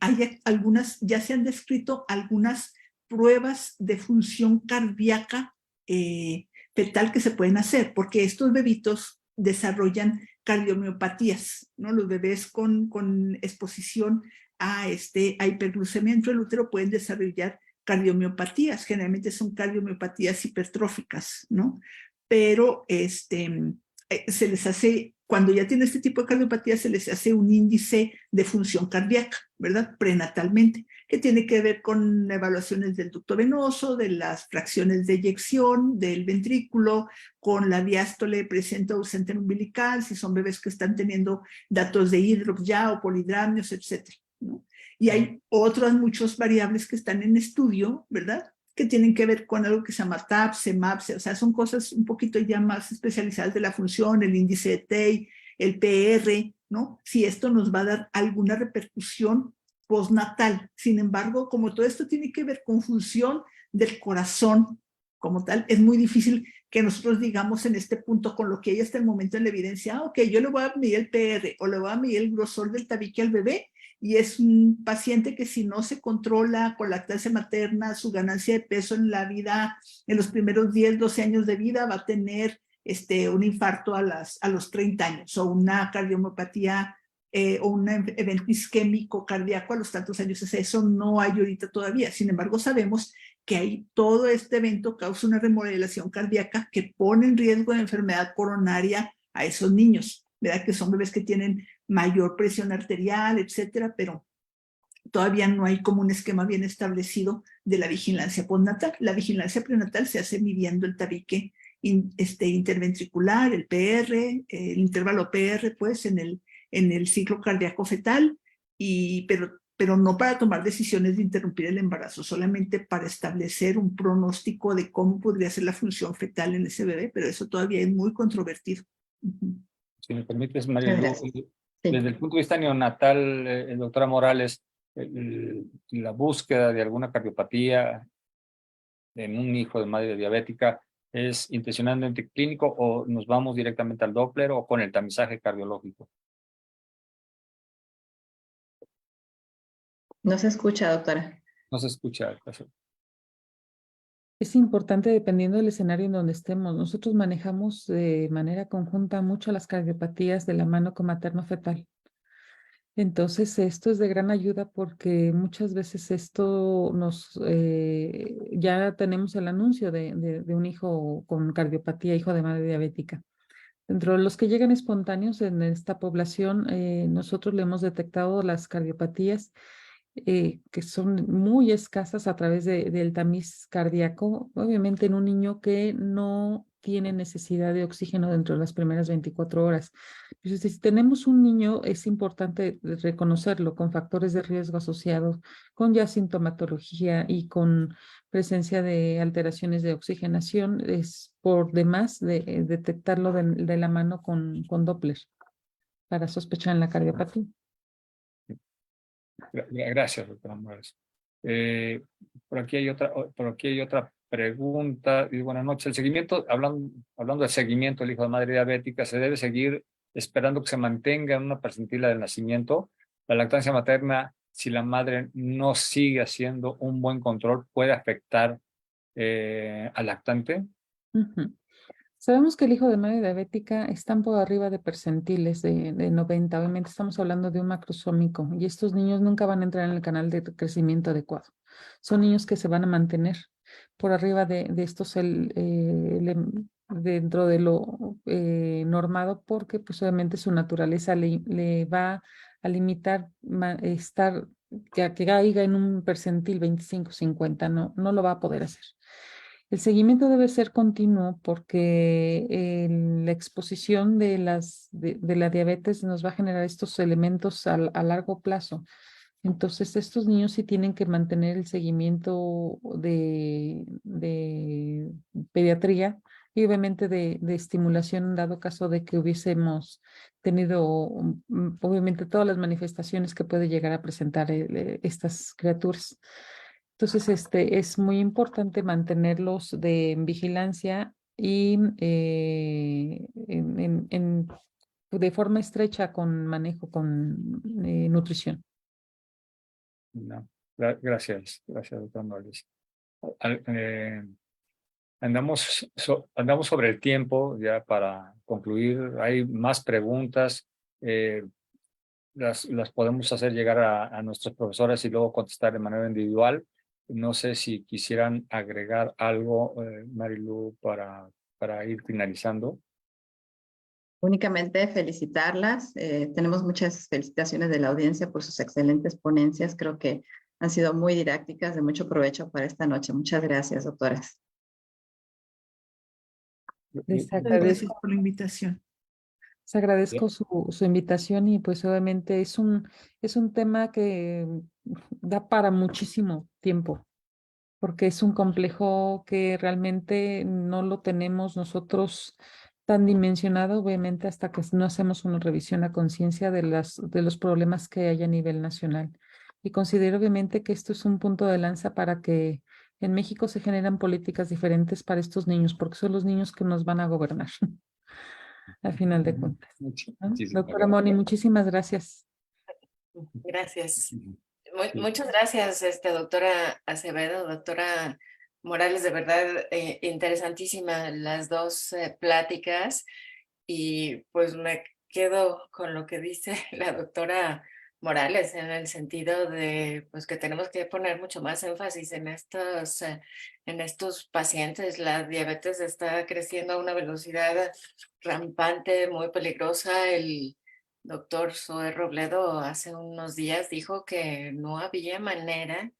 Hay algunas, ya se han descrito algunas pruebas de función cardíaca fetal que se pueden hacer, porque estos bebitos desarrollan cardiomiopatías, ¿no? Los bebés con exposición a hiperglucemia dentro del útero pueden desarrollar cardiomiopatías, generalmente son cardiomiopatías hipertróficas, ¿no? Pero se les hace, cuando ya tiene este tipo de cardiopatía, se les hace un índice de función cardíaca, ¿verdad? Prenatalmente, que tiene que ver con evaluaciones del ducto venoso, de las fracciones de eyección, del ventrículo, con la diástole presente o ausente en umbilical, si son bebés que están teniendo datos de hidrox ya o polidramnios, etcétera, ¿no? Y hay otras muchas variables que están en estudio, ¿verdad? Que tienen que ver con algo que se llama TAPS, MAPS, o sea, son cosas un poquito ya más especializadas de la función, el índice de TEI, el PR, ¿no? Si esto nos va a dar alguna repercusión postnatal. Sin embargo, como todo esto tiene que ver con función del corazón como tal, es muy difícil que nosotros digamos en este punto con lo que hay hasta el momento en la evidencia, ok, yo le voy a medir el PR o le voy a medir el grosor del tabique al bebé, y es un paciente que si no se controla con lactancia materna, su ganancia de peso en la vida, en los primeros 10, 12 años de vida, va a tener un infarto a los 30 años o una cardiomiopatía o un evento isquémico cardíaco a los tantos años. O sea, eso no hay ahorita todavía. Sin embargo, sabemos que hay todo este evento causa una remodelación cardíaca que pone en riesgo de enfermedad coronaria a esos niños, ¿verdad? Que son bebés que tienen mayor presión arterial, etcétera, pero todavía no hay como un esquema bien establecido de la vigilancia postnatal. La vigilancia prenatal se hace midiendo el tabique interventricular, el PR, el intervalo PR, pues, en el ciclo cardíaco fetal, pero no para tomar decisiones de interrumpir el embarazo, solamente para establecer un pronóstico de cómo podría ser la función fetal en ese bebé, pero eso todavía es muy controvertido. Si me permites, Marilu, Sí. desde el punto de vista neonatal, doctora Morales, la búsqueda de alguna cardiopatía en un hijo de madre diabética es intencionalmente clínico o nos vamos directamente al Doppler o con el tamizaje cardiológico? No se escucha, doctora. No se escucha. Es importante dependiendo del escenario en donde estemos. Nosotros manejamos de manera conjunta mucho las cardiopatías de la mano con materno-fetal. Entonces, esto es de gran ayuda porque muchas veces esto ya tenemos el anuncio de un hijo con cardiopatía, hijo de madre diabética. Dentro de los que llegan espontáneos en esta población, nosotros le hemos detectado las cardiopatías que son muy escasas a través del tamiz cardíaco, obviamente en un niño que no tiene necesidad de oxígeno dentro de las primeras 24 horas. Entonces, si tenemos un niño, es importante reconocerlo con factores de riesgo asociados, con ya sintomatología y con presencia de alteraciones de oxigenación, es por demás de detectarlo de la mano con Doppler para sospechar en la cardiopatía. Gracias, doctora Morales. Por aquí hay otra pregunta. Y buenas noches. El seguimiento, hablando del seguimiento del hijo de madre diabética, ¿se debe seguir esperando que se mantenga en una percentila del nacimiento? La lactancia materna, si la madre no sigue haciendo un buen control, ¿puede afectar al lactante? Sabemos que el hijo de madre diabética están por arriba de percentiles de 90. Obviamente estamos hablando de un macrosómico y estos niños nunca van a entrar en el canal de crecimiento adecuado. Son niños que se van a mantener por arriba de estos dentro de lo normado porque pues obviamente su naturaleza le va a limitar estar que caiga en un percentil 25-50, no lo va a poder hacer. El seguimiento debe ser continuo porque la exposición de la diabetes nos va a generar estos elementos a largo plazo. Entonces, estos niños sí tienen que mantener el seguimiento de pediatría y obviamente de estimulación en dado caso de que hubiésemos tenido, obviamente, todas las manifestaciones que puede llegar a presentar estas criaturas. Entonces, es muy importante mantenerlos en vigilancia y de forma estrecha con manejo, con nutrición. No. Gracias, doctora Morales. Andamos sobre el tiempo ya para concluir. Hay más preguntas. Las podemos hacer llegar a nuestros profesores y luego contestar de manera individual. No sé si quisieran agregar algo, Marilu, para ir finalizando. Únicamente felicitarlas. Tenemos muchas felicitaciones de la audiencia por sus excelentes ponencias. Creo que han sido muy didácticas, de mucho provecho para esta noche. Muchas gracias, doctoras. Les Muchas gracias agradezco, por la invitación. les agradezco su invitación y pues obviamente es un tema que da para muchísimo tiempo, porque es un complejo que realmente no lo tenemos nosotros tan dimensionado, obviamente, hasta que no hacemos una revisión a conciencia de los problemas que hay a nivel nacional. Y considero obviamente que esto es un punto de lanza para que en México se generan políticas diferentes para estos niños, porque son los niños que nos van a gobernar, al final de cuentas, ¿no? Muchísimas Doctora Moni, muchísimas gracias. Gracias. Sí. Muchas gracias, doctora Acevedo, doctora Morales, de verdad interesantísima las dos pláticas y pues me quedo con lo que dice la doctora Morales en el sentido de pues que tenemos que poner mucho más énfasis en estos pacientes. La diabetes está creciendo a una velocidad rampante, muy peligrosa. El doctor Zoe Robledo hace unos días dijo que no había manera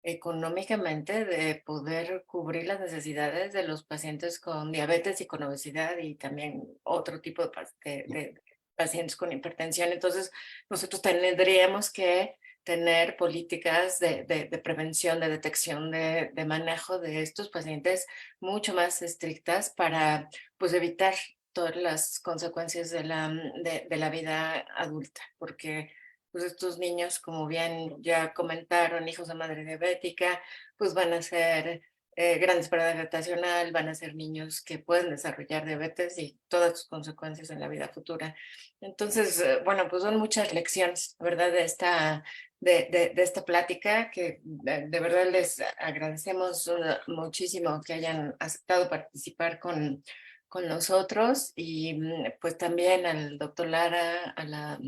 económicamente de poder cubrir las necesidades de los pacientes con diabetes y con obesidad y también otro tipo de pacientes con hipertensión. Entonces, nosotros tendríamos que tener políticas de prevención, de detección, de manejo de estos pacientes mucho más estrictas para pues, evitar todas las consecuencias de la vida adulta, porque pues estos niños, como bien ya comentaron, hijos de madre diabética, pues van a ser grandes para edad gestacional, van a ser niños que pueden desarrollar diabetes y todas sus consecuencias en la vida futura. Entonces, bueno, pues son muchas lecciones, ¿verdad? De esta plática que de verdad les agradecemos muchísimo que hayan aceptado participar con nosotros y pues también al doctor Lara, a la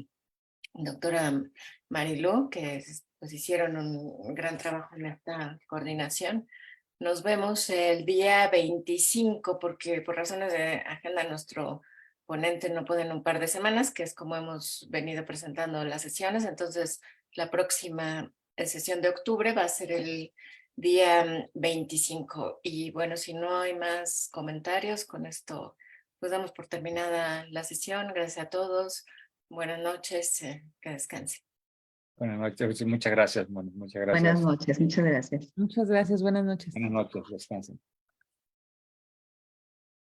doctora Marilú, que pues hicieron un gran trabajo en esta coordinación. Nos vemos el día 25 porque por razones de agenda nuestro ponente no puede en un par de semanas, que es como hemos venido presentando las sesiones. Entonces, la próxima sesión de octubre va a ser el día 25. Y bueno, si no hay más comentarios, con esto pues damos por terminada la sesión. Gracias a todos. Buenas noches. Que descansen. Buenas noches, muchas gracias, Moni, muchas Buenas gracias. noches, muchas gracias. Muchas gracias, buenas noches. Buenas noches, descansen.